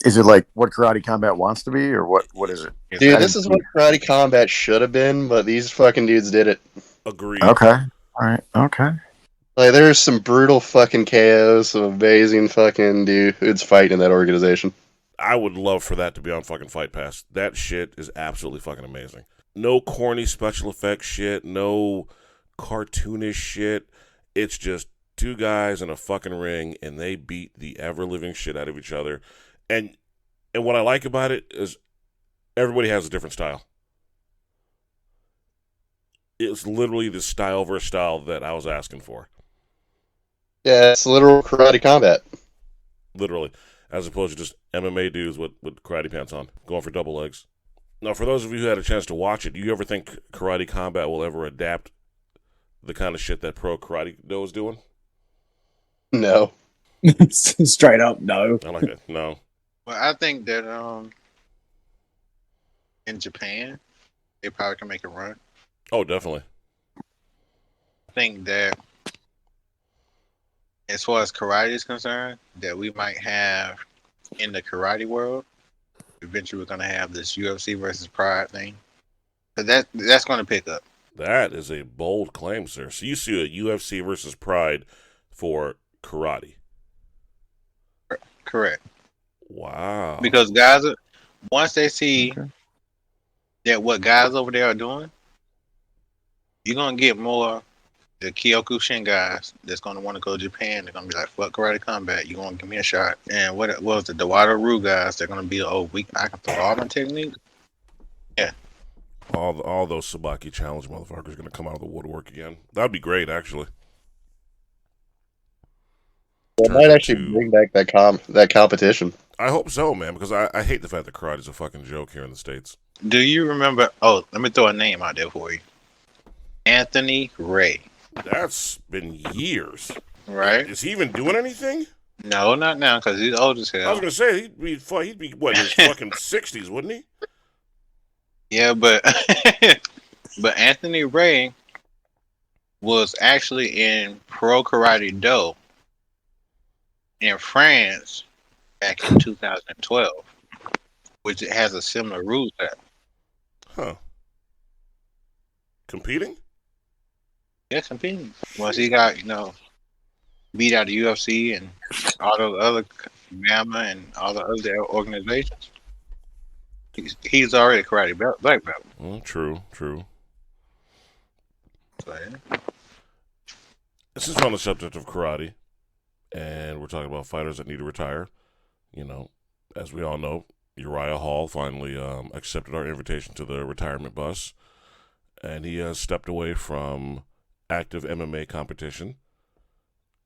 Is it like what Karate Combat wants to be, or what is it? Dude, this is what Karate Combat should have been, but these fucking dudes did it. Agreed. Okay. All right. Okay. Like, there's some brutal fucking KOs, some amazing fucking dudes fighting in that organization. I would love for that to be on fucking Fight Pass. That shit is absolutely fucking amazing. No corny special effects shit, no cartoonish shit. It's just two guys in a fucking ring, and they beat the ever-living shit out of each other. And what I like about it is everybody has a different style. It's literally the style versus style that I was asking for. Yeah, it's literal Karate Combat. Literally. As opposed to just MMA dudes with karate pants on, going for double legs. Now, for those of you who had a chance to watch it, do you ever think Karate Combat will ever adapt the kind of shit that Pro Karatedo is doing? No. Straight up, no. I like it. No. Well, I think that in Japan, they probably can make a run. Oh, definitely. I think that as far as karate is concerned, that we might have in the karate world, eventually we're going to have this UFC versus Pride thing. But that's going to pick up. That is a bold claim, sir. So you see a UFC versus Pride for karate. Correct. Wow. Because guys, once they see that what guys over there are doing, you're going to get more the Kyokushin guys that's going to want to go to Japan. They're going to be like, fuck Karate Combat. You're going to give me a shot. And what was the Dawada-Ru guys? They're going to be, weak. I can throw all my techniques. Yeah. All those Sabaki challenge motherfuckers are going to come out of the woodwork again. That'd be great, actually. It might actually bring back that competition. I hope so, man, because I hate the fact that karate is a fucking joke here in the States. Do you remember? Oh, let me throw a name out there for you. Anthony Ray. That's been years. Right? Is he even doing anything? No, not now, because he's old as hell. I was going to say, he'd be what, in his fucking 60s, wouldn't he? Yeah, but Anthony Ray was actually in Pro Karatedo in France back in 2012, which it has a similar rule set. Huh. Competing? Yeah, competing. Once he got, beat out the UFC and all those other BAMA and all the other organizations, he's already a karate black belt. True. So, yeah. Since we're on the subject of karate, and we're talking about fighters that need to retire, as we all know, Uriah Hall finally accepted our invitation to the retirement bus, and he has stepped away from active MMA competition.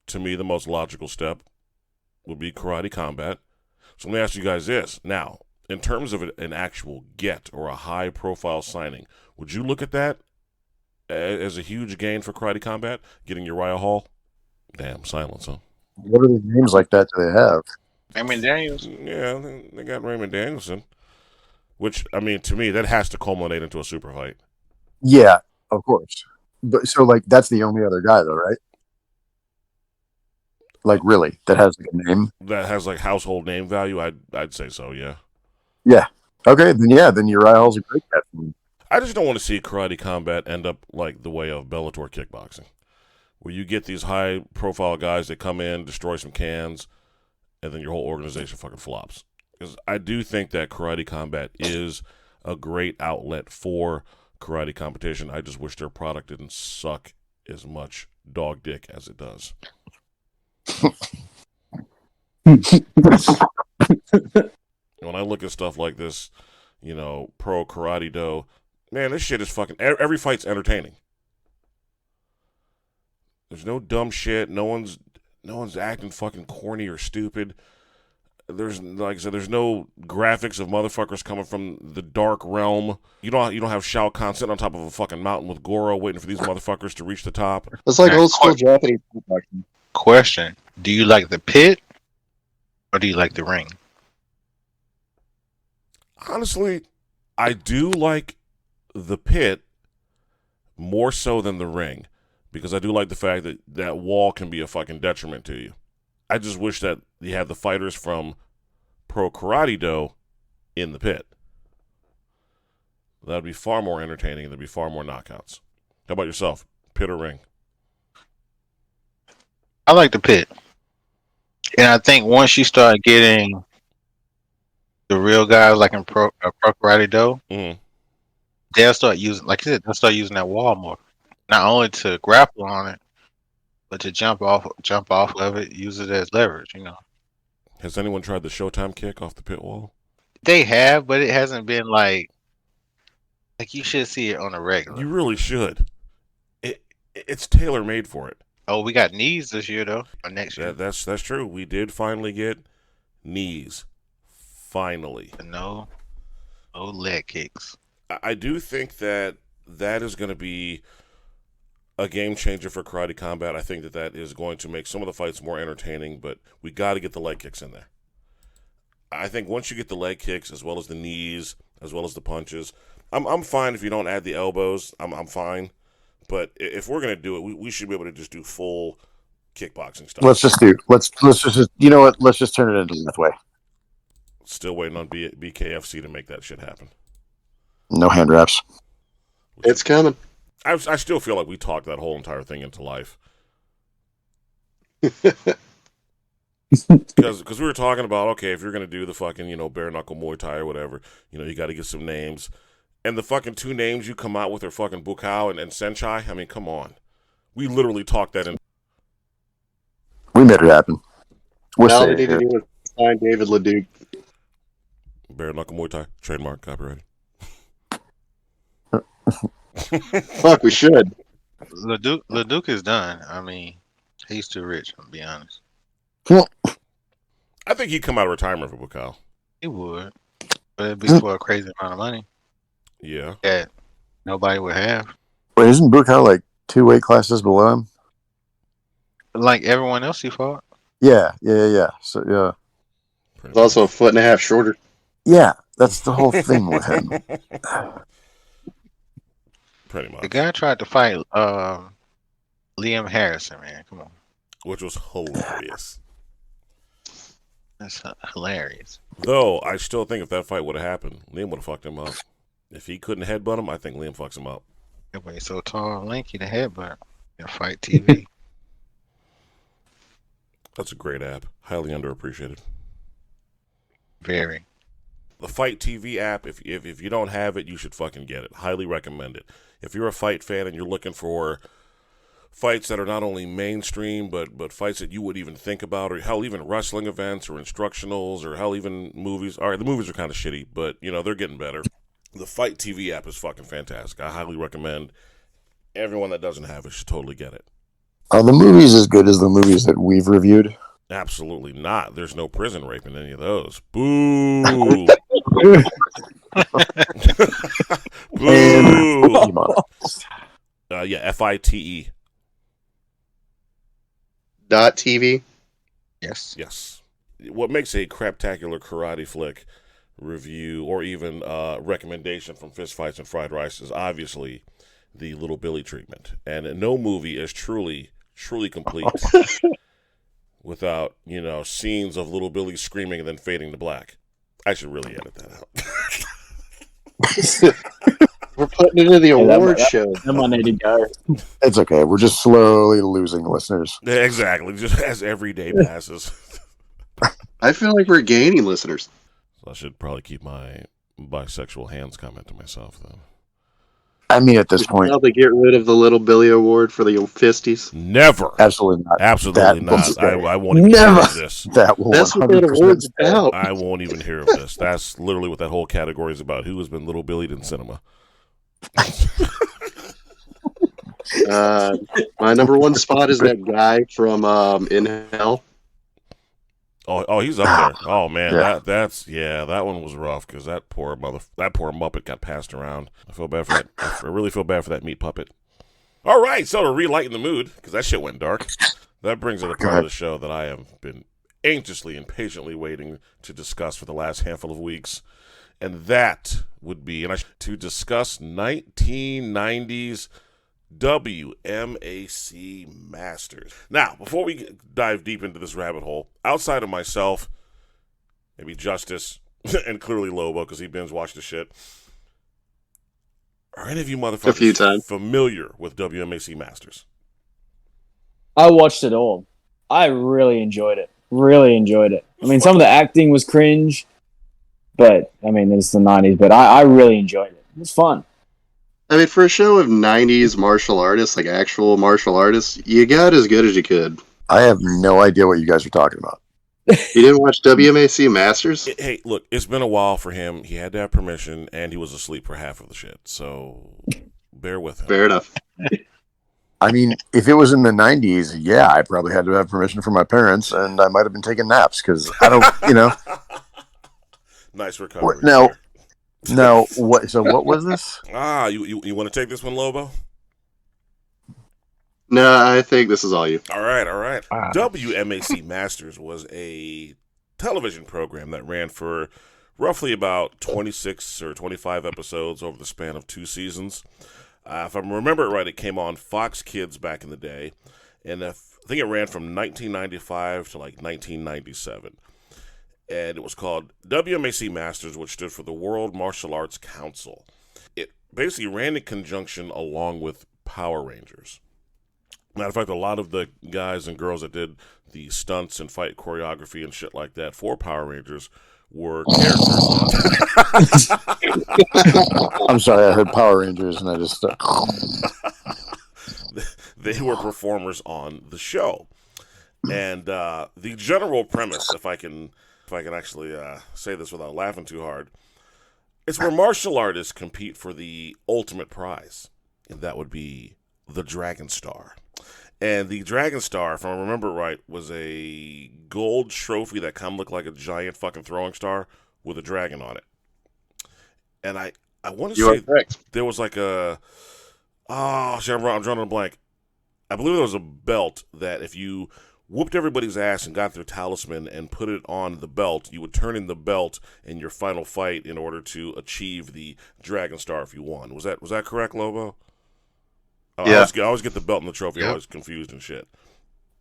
To me, the most logical step would be karate combat. So let me ask you guys this. Now, in terms of an actual get or a high-profile signing, would you look at that as a huge gain for karate combat, getting Uriah Hall? Damn, silence, huh? What are the names like that do they have? Raymond Daniels. Yeah, they got Raymond Danielson, which, I mean, to me, that has to culminate into a super fight. Yeah, of course. But so, like, that's the only other guy, though, right? Like, really, that has like a name that has like household name value. I'd say so. Yeah. Yeah. Okay. Then Uriah Hall's a great catch. I just don't want to see karate combat end up like the way of Bellator kickboxing, where you get these high-profile guys that come in, destroy some cans, and then your whole organization fucking flops. Because I do think that karate combat is a great outlet for karate competition. I just wish their product didn't suck as much dog dick as it does. When I look at stuff like this, Pro Karatedo, man, this shit is fucking. Every fight's entertaining. There's no dumb shit. No one's acting fucking corny or stupid. There's, like I said, there's no graphics of motherfuckers coming from the dark realm. You don't have Shao Kahn sitting on top of a fucking mountain with Goro waiting for these motherfuckers to reach the top. It's like old school Japanese kickboxing. Question: do you like the pit, or do you like the ring? Honestly, I do like the pit more so than the ring, because I do like the fact that that wall can be a fucking detriment to you. I just wish that you had the fighters from Pro Karatedo in the pit. That would be far more entertaining and there'd be far more knockouts. How about yourself? Pit or ring? I like the pit. And I think once you start getting the real guys like in Pro Karatedo, they'll start using, like you said, they'll start using that wall more. Not only to grapple on it, but to jump off of it, use it as leverage, Has anyone tried the Showtime kick off the pit wall? They have, but it hasn't been like you should see it on a regular. You really should. It's tailor made for it. Oh, we got knees this year though. Or next year. That's true. We did finally get knees. Finally. No leg kicks. I do think that is going to be a game changer for karate combat. I think that is going to make some of the fights more entertaining, but we got to get the leg kicks in there. I think once you get the leg kicks, as well as the knees, as well as the punches, I'm fine if you don't add the elbows. I'm fine, but if we're gonna do it, we should be able to just do full kickboxing stuff. Let's just you know what? Let's just turn it into that way. Still waiting on BKFC to make that shit happen. No hand wraps. It's coming. I still feel like we talked that whole entire thing into life. Because we were talking about, okay, if you're going to do the fucking, bare knuckle Muay Thai or whatever, you got to get some names. And the fucking two names you come out with are fucking Bukao and Senchai. I mean, come on. We literally talked that in. We made it happen. All we need to do is sign David Leduc. Bare knuckle Muay Thai, trademark, copyrighted. Fuck, we should. Leduc is done. I mean, he's too rich, I'll be honest. I think he'd come out of retirement for Bukao. He would. But it'd be for a crazy amount of money. Yeah. That nobody would have. Wait, isn't Bukao like 2 weight classes below him? Like everyone else he fought? Yeah. So, yeah. He's also a foot and a half shorter. Yeah, that's the whole thing with him. Pretty much. The guy tried to fight Liam Harrison, man. Come on. which was hilarious. That's hilarious. Though, I still think if that fight would have happened, Liam would have fucked him up. If he couldn't headbutt him, I think Liam fucks him up. Everybody's so tall and lanky, the headbutt. Fight TV. That's a great app. Highly underappreciated. Very. The Fight TV app, if you don't have it, you should fucking get it. Highly recommend it. If you're a fight fan and you're looking for fights that are not only mainstream, but fights that you would even think about, or hell, even wrestling events or instructionals, or hell, even movies. All right, the movies are kind of shitty, but, you know, they're getting better. The Fight TV app is fucking fantastic. I highly recommend everyone that doesn't have it should totally get it. Are the movies as good as the movies that we've reviewed? Absolutely not. There's no prison rape in any of those. Boo! Boo! Yeah, FITE. .TV. Yes. Yes. What makes a craptacular karate flick review or even recommendation from Fist Fights and Fried Rice is obviously the Little Billy treatment. And no movie is truly complete without, you know, scenes of Little Billy screaming and then fading to black. I should really edit that out. We're putting it in the award show. That might need to go. It's okay. We're just slowly losing listeners. Yeah, exactly. Just as every day passes. I feel like we're gaining listeners. So I should probably keep my bisexual hands comment to myself, then. I mean, at this point, Probably get rid of the Little Billy Award for the fisties. Never. absolutely not. Absolutely not. I won't even Never. hear of this. That will That's what that 100% award's stay. about. I won't even hear of this. That's literally what that whole category is about. Who has been Little Billy'd in cinema? My number one spot is that guy from In Hell. Oh, he's up there. Oh man, Yeah. that one was rough because that poor Muppet got passed around. I feel bad for that. I really feel bad for that meat puppet. All right, so to relighten the mood, because that shit went dark, that brings in a part of the show that I have been anxiously and patiently waiting to discuss for the last handful of weeks, and that would be to discuss 1990s WMAC Masters. Now, before we dive deep into this rabbit hole, outside of myself, maybe Justice, and clearly Lobo, because he binge watched the shit, are any of you motherfuckers A few times. familiar with WMAC Masters? I watched it all. I really enjoyed it. Really enjoyed it. I mean, some of the acting was cringe, but, I mean, it's the 90s, but I really enjoyed it. It was fun. I mean, for a show of 90s martial artists, like actual martial artists, you got as good as you could. I have no idea what you guys are talking about. You didn't watch WMAC Masters? Hey, look, it's been a while for him. He had to have permission, and he was asleep for half of the shit, so bear with him. Fair enough. I mean, if it was in the 90s, yeah, I probably had to have permission from my parents, and I might have been taking naps, because I don't, you know. Nice recovery. No, what? So what was this? You want to take this one, Lobo? No, I think this is all you. All right. WMAC Masters was a television program that ran for roughly about 26 or 25 episodes over the span of 2 seasons. If I remember it right, it came on Fox Kids back in the day, and I think it ran from 1995 to like 1997. And it was called WMAC Masters, which stood for the World Martial Arts Council. It basically ran in conjunction along with Power Rangers. Matter of fact, a lot of the guys and girls that did the stunts and fight choreography and shit like that for Power Rangers were characters. I'm sorry, I heard Power Rangers, and I just... They were performers on the show. And the general premise, if I can actually say this without laughing too hard, it's where martial artists compete for the ultimate prize, and that would be the Dragon Star. And the Dragon Star, if I remember right, was a gold trophy that kind of looked like a giant fucking throwing star with a dragon on it. And I want to say there was like a... Oh, shit, I'm drawing a blank. I believe there was a belt that if you whooped everybody's ass and got their talisman and put it on the belt, you would turn in the belt in your final fight in order to achieve the Dragon Star if you won. Was that correct, Lobo? I always get the belt and the trophy. I was confused and shit.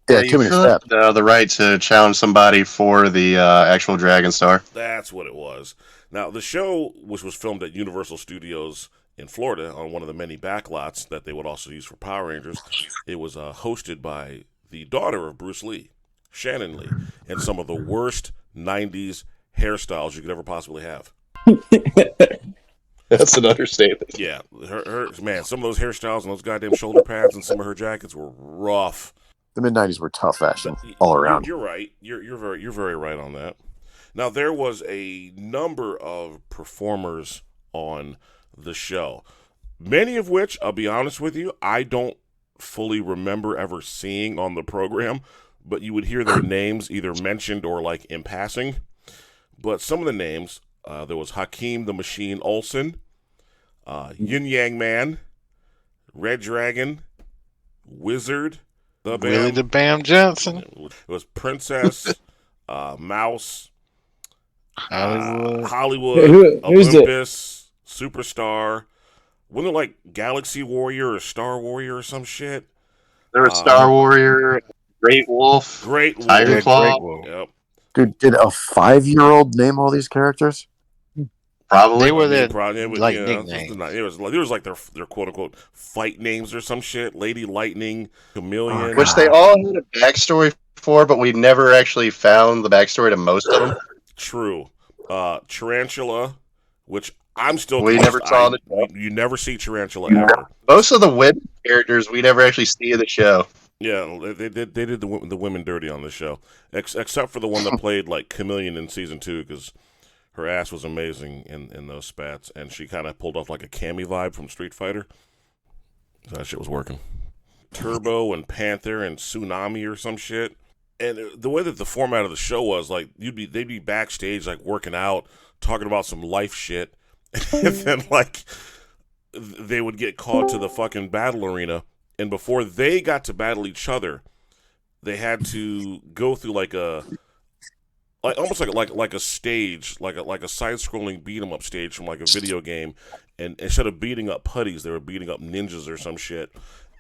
Yeah, too many steps. The right to challenge somebody for the actual Dragon Star. That's what it was. Now, the show, which was filmed at Universal Studios in Florida on one of the many backlots that they would also use for Power Rangers, it was hosted by the daughter of Bruce Lee, Shannon Lee, and some of the worst 90s hairstyles you could ever possibly have. That's an understatement. Yeah, her man, some of those hairstyles and those goddamn shoulder pads and some of her jackets were rough. The mid-90s were tough fashion all around. You're right. You're very right on that. Now, there was a number of performers on the show, many of which, I'll be honest with you, I don't fully remember ever seeing on the program, but you would hear their names either mentioned or like in passing. But some of the names, there was Hakeem the Machine Olsen, Yin Yang Man, Red Dragon, Wizard, Willie the Bam Johnson. It was Princess, Mouse, Hollywood, Olympus, Superstar. Wasn't it like Galaxy Warrior or Star Warrior or some shit? There was Star Warrior, Great Wolf, Tiger Claw. Yep. Dude, did a 5-year-old name all these characters? Probably. They were their like nicknames. It was like their quote unquote fight names or some shit. Lady Lightning, Chameleon, Which they all had a backstory for, but we never actually found the backstory to most of them. True. Tarantula, which I'm still. We never saw you never see Tarantula ever. Most of the women characters we never actually see in the show. Yeah, they did the women dirty on the show, except for the one that played like Chameleon in season 2, because her ass was amazing in those spats, and she kind of pulled off like a Cammy vibe from Street Fighter. So that shit was working. Turbo and Panther and Tsunami or some shit. And the way that the format of the show was, like, they'd be backstage, like, working out, talking about some life shit, and then, like, they would get called to the fucking battle arena, and before they got to battle each other, they had to go through, like, almost like a stage, like a side-scrolling beat-em-up stage from, like, a video game, and instead of beating up putties, they were beating up ninjas or some shit,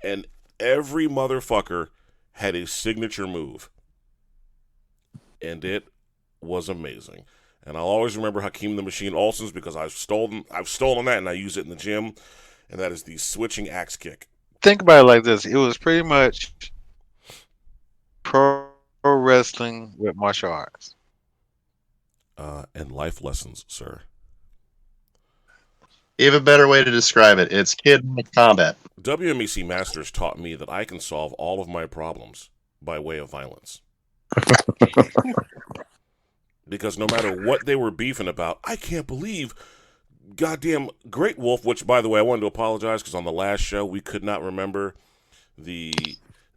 and every motherfucker had a signature move. And it was amazing. And I'll always remember Hakeem the Machine Olsen's because I've stolen that and I use it in the gym. And that is the switching axe kick. Think about it like this. It was pretty much pro wrestling with martial arts. And life lessons, sir. Even better way to describe it. It's kid combat. WMAC Masters taught me that I can solve all of my problems by way of violence. Because no matter what they were beefing about, I can't believe goddamn Great Wolf, which, by the way, I wanted to apologize because on the last show we could not remember the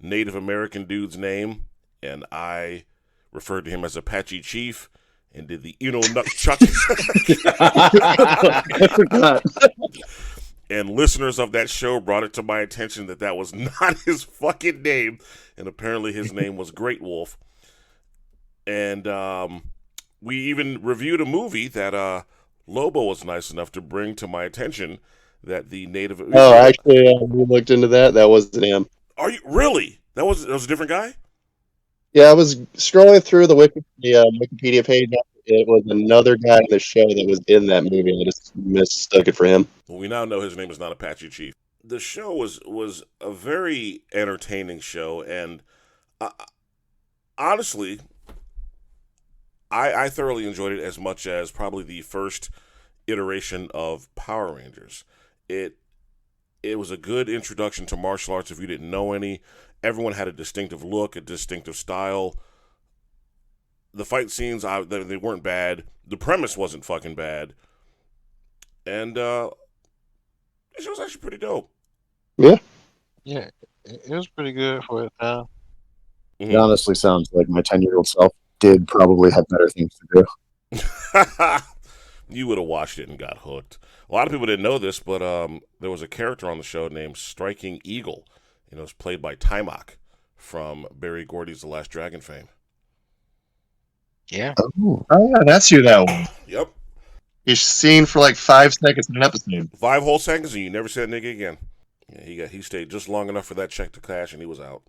Native American dude's name, and I referred to him as Apache Chief and did the Nut Chuck. I forgot. And listeners of that show brought it to my attention that was not his fucking name, and apparently his name was Great Wolf. And we even reviewed a movie that Lobo was nice enough to bring to my attention that the Native... Oh, actually, we looked into that. That wasn't him. Are you... Really? That was a different guy? Yeah, I was scrolling through the Wikipedia page. It was another guy in the show that was in that movie. I just mistook it for him. Well, we now know his name is not Apache Chief. The show was a very entertaining show, and honestly... I thoroughly enjoyed it as much as probably the first iteration of Power Rangers. It was a good introduction to martial arts if you didn't know any. Everyone had a distinctive look, a distinctive style. The fight scenes, they weren't bad. The premise wasn't fucking bad. And it was actually pretty dope. Yeah. Yeah, it was pretty good for it. It honestly sounds like my 10-year-old self did probably have better things to do. You would have watched it and got hooked. A lot of people didn't know this, but there was a character on the show named Striking Eagle. It was played by Timok from Barry Gordy's The Last Dragon fame. Yeah. Oh yeah, that's who that was. Yep. He's seen for like 5 seconds in an episode. 5 whole seconds, and you never said nigga again. Yeah, he stayed just long enough for that check to cash, and he was out.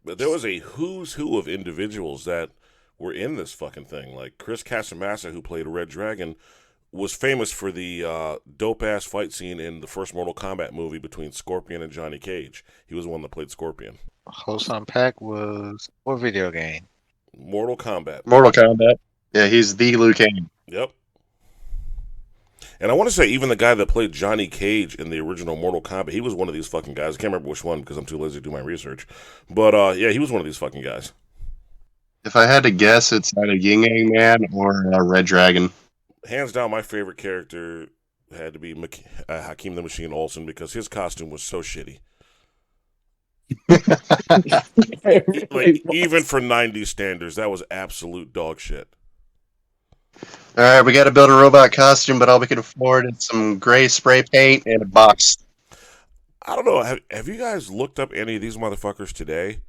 But there was a who's who of individuals that were in this fucking thing. Like Chris Casamassa, who played Red Dragon, was famous for the dope-ass fight scene in the first Mortal Kombat movie between Scorpion and Johnny Cage. He was the one that played Scorpion. Hosan Pack was what video game? Mortal Kombat. Mortal Kombat. Yeah, he's the Liu Kang. Yep. And I want to say even the guy that played Johnny Cage in the original Mortal Kombat, he was one of these fucking guys. I can't remember which one because I'm too lazy to do my research. But yeah, he was one of these fucking guys. If I had to guess, it's either Yin Yang Man or Red Dragon. Hands down, my favorite character had to be Hakeem the Machine Olsen because his costume was so shitty. Like, even for 90s standards, that was absolute dog shit. All right, we got to build a robot costume, but all we can afford is some gray spray paint and a box. I don't know. Have you guys looked up any of these motherfuckers today?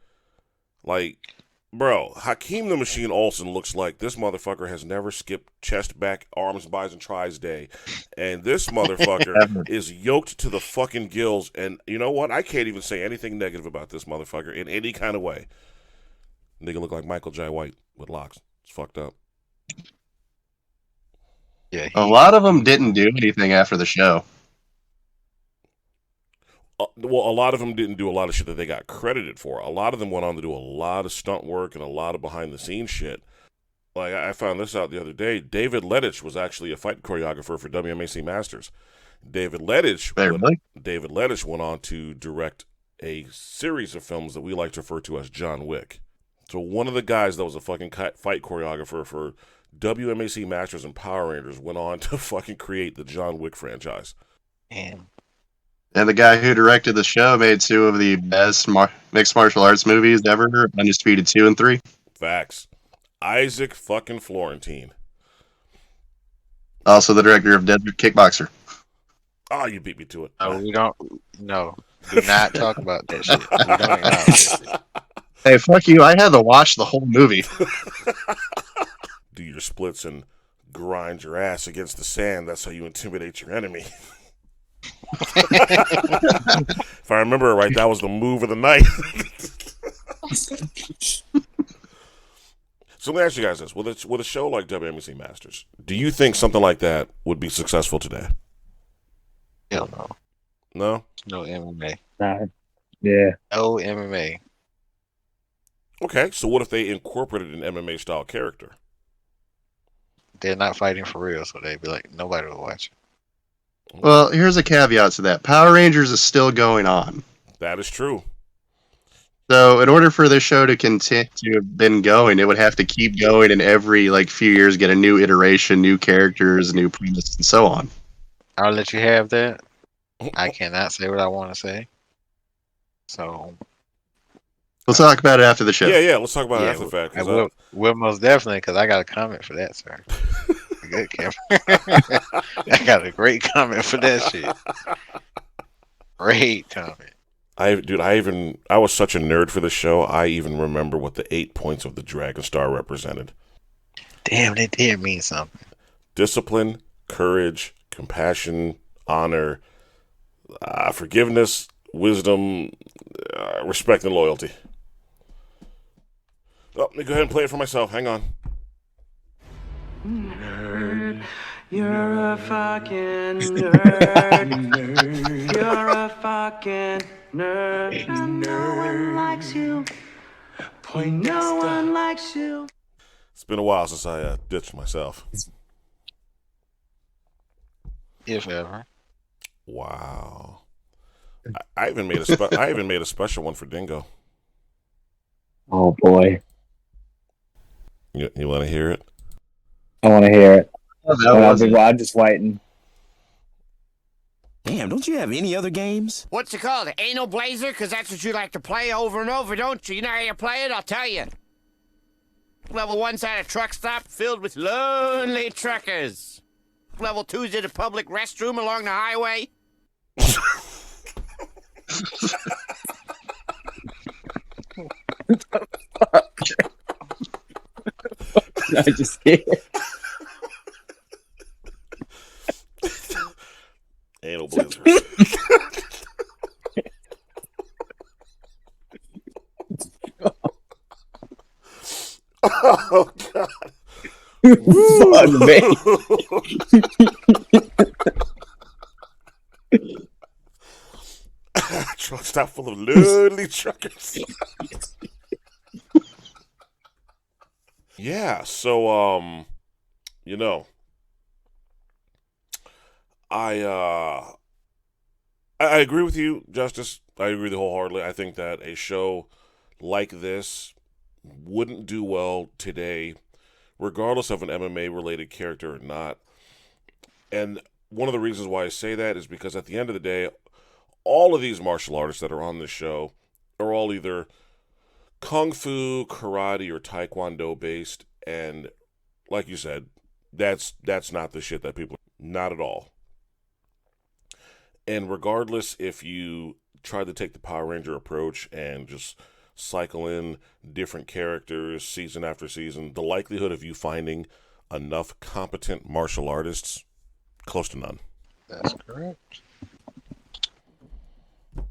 Like, bro, Hakeem the Machine Olsen looks like this motherfucker has never skipped chest, back, arms, bis, and tries day. And this motherfucker is yoked to the fucking gills. And you know what? I can't even say anything negative about this motherfucker in any kind of way. Nigga look like Michael J. White with locks. It's fucked up. Yeah, A lot of them didn't do anything after the show. Well, a lot of them didn't do a lot of shit that they got credited for. A lot of them went on to do a lot of stunt work and a lot of behind-the-scenes shit. Like, I found this out the other day. David Lettich was actually a fight choreographer for WMAC Masters. David Lettich went on to direct a series of films that we like to refer to as John Wick. So one of the guys that was a fucking fight choreographer for WMAC Masters and Power Rangers went on to fucking create the John Wick franchise. and And the guy who directed the show made two of the best mixed martial arts movies ever, Undisputed 2 and 3. Facts. Isaac fucking Florentine. Also the director of Desert Kickboxer. Oh, you beat me to it. no, we don't. No, do not talk about that shit. We don't acknowledge it. Hey, fuck you. I had to watch the whole movie. Do your splits and grind your ass against the sand. That's how you intimidate your enemy. If I remember right, that was the move of the night. So let me ask you guys this. With a show like WMAC Masters, do you think something like that would be successful today? Hell no. No? No MMA. Nah. Yeah. No MMA. Okay, so what if they incorporated an MMA-style character? They're not fighting for real, so they'd be like, nobody will watch it. Well, here's a caveat to that. Power Rangers is still going on. That is true. So in order for this show to continue to have been going, it would have to keep going and every few years get a new iteration, new characters, new premise, and so on. I'll let you have that. I cannot say what I want to say. So We'll talk about it after the show. Yeah, let's talk about it yeah, after the fact. I 'cause will most definitely, because I got a comment for that, sir. Good comment. I got a great comment for that shit. Great comment. I was such a nerd for this show, I even remember what the 8 points of the Dragon Star represented. Damn, that did mean something. Discipline, courage, compassion, honor, forgiveness, wisdom, respect, and loyalty. Oh, let me go ahead and play it for myself. Hang on. Nerd, you're a fucking nerd. You're a fucking nerd. No one likes you. No one likes you. It's been a while since I ditched myself. If ever. Wow. I even made a special one for Dingo. Oh boy. You want to hear it? I want to hear it. Oh, I'm just waiting. Damn, don't you have any other games? What's it called? An anal blazer? Because that's what you like to play over and over, don't you? You know how you play it? I'll tell you. Level 1's at a truck stop filled with lonely truckers. Level 2's at a public restroom along the highway. I just hear it. Oh God. Fuck me. Truck stop full of lonely truckers. Yeah, so you know, I agree with you, Justice. I agree with you wholeheartedly. I think that a show like this wouldn't do well today, regardless of an MMA related character or not. And one of the reasons why I say that is because at the end of the day, all of these martial artists that are on this show are all either kung fu, karate, or taekwondo based, and like you said, that's not the shit that people, not at all. And regardless if you try to take the Power Ranger approach and just cycle in different characters season after season, the likelihood of you finding enough competent martial artists, close to none. That's correct.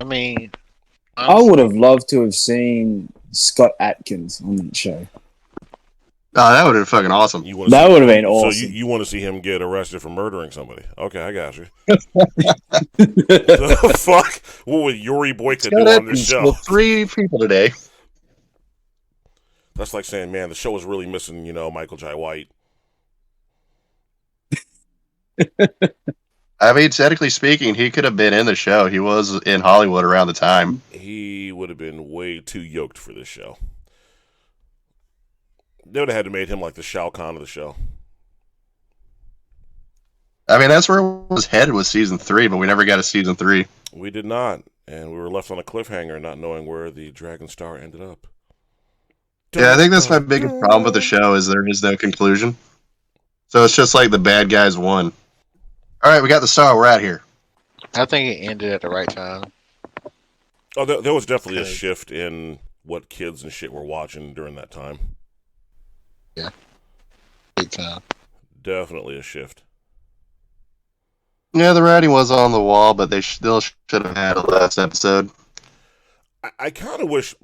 I mean, I would have loved to have seen Scott Atkins on that show. Oh, that would have been fucking awesome. That would have been awesome. So you want to see him get arrested for murdering somebody? Okay, I got you. The fuck? What would Yuri Boyka do on this show? 3 people today. That's like saying, man, the show is really missing, Michael Jai White. I mean, technically speaking, he could have been in the show. He was in Hollywood around the time. He would have been way too yoked for this show. They would have had to made him like the Shao Kahn of the show. I mean, that's where it was headed with season 3, but we never got a season 3. We did not, and we were left on a cliffhanger, not knowing where the Dragon Star ended up. Yeah, I think that's my biggest problem with the show is there is no conclusion. So it's just like the bad guys won. All right, we got the star. We're out here. I think it ended at the right time. Oh, there was definitely a shift in what kids and shit were watching during that time. Yeah, big time. Definitely a shift. Yeah, the writing was on the wall, but they still should have had a last episode. I kind of wish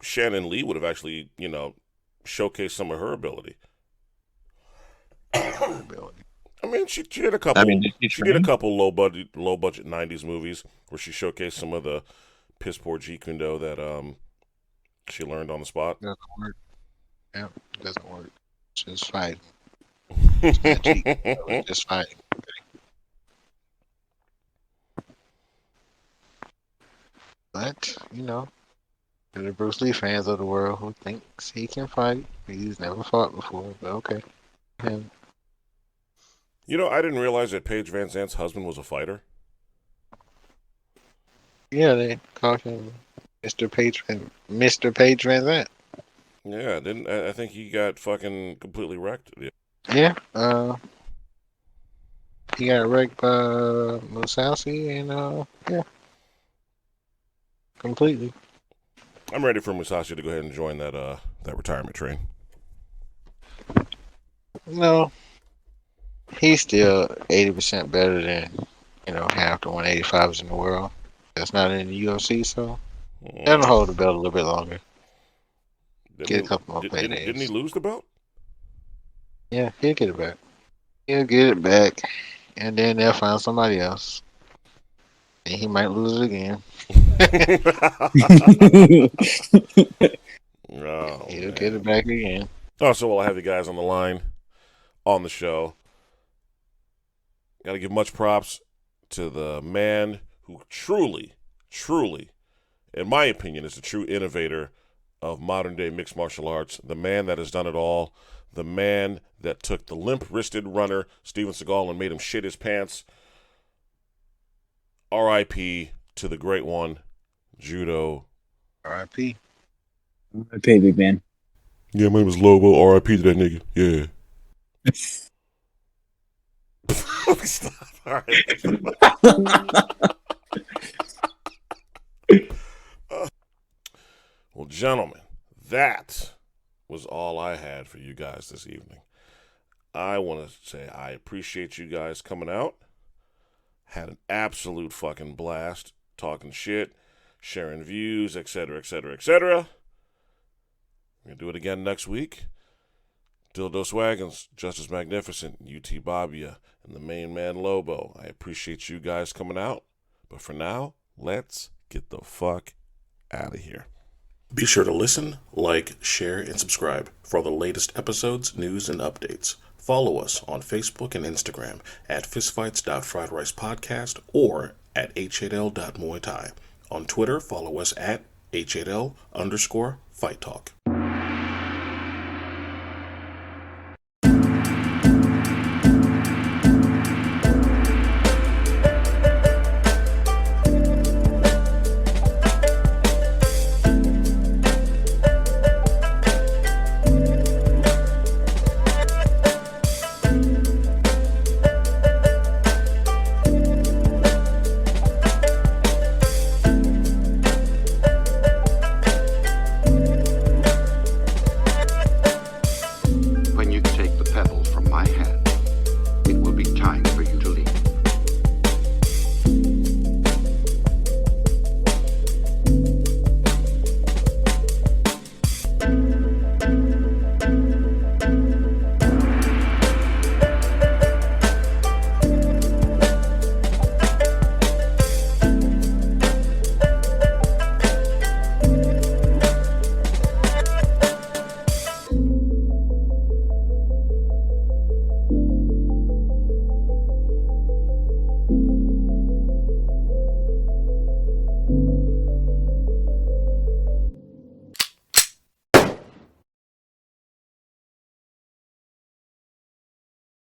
Shannon Lee would have actually, showcased some of her ability. I mean, she did a couple. She did a couple low budget '90s movies where she showcased some of the piss poor Jeet Kune Do that she learned on the spot. Doesn't work. Yeah, it doesn't work. Just fighting. Just fighting. But the Bruce Lee fans of the world who thinks he can fight, he's never fought before. But okay. Him. I didn't realize that Paige Van Zant's husband was a fighter. Yeah, they called him Mr. Paige Van Zant. Yeah, I think he got fucking completely wrecked. Yeah. He got wrecked by Musashi and yeah. Completely. I'm ready for Musashi to go ahead and join that retirement train. No. He's still 80% better than, half the 185s in the world. That's not in the UFC, so that'll hold the belt a little bit longer. Get a couple more paydays. Didn't he lose the belt? Yeah, he'll get it back. He'll get it back, and then they'll find somebody else. And he might lose it again. He'll get it back again. Oh, so while I have you guys on the line, on the show, got to give much props to the man who truly, in my opinion, is the true innovator of modern-day mixed martial arts, the man that has done it all, the man that took the limp-wristed runner, Steven Seagal, and made him shit his pants. R.I.P. to the great one, Judo. R.I.P. R.I.P. big man. Yeah, my name is Lobo. R.I.P. to that nigga. Yeah. Stop. All right. Well, gentlemen, that was all I had for you guys this evening. I want to say I appreciate you guys coming out. Had an absolute fucking blast talking shit, sharing views, etc., etc., etc. We're going to do it again next week. Dildos Wagons, Justice Magnificent, UTBABYA, and the main man Lobo. I appreciate you guys coming out. But for now, let's get the fuck out of here. Be sure to listen, like, share, and subscribe for all the latest episodes, news, and updates. Follow us on Facebook and Instagram at fistfights.friedricepodcast or at h8l.muay thai. On Twitter, follow us at h8l_fight talk.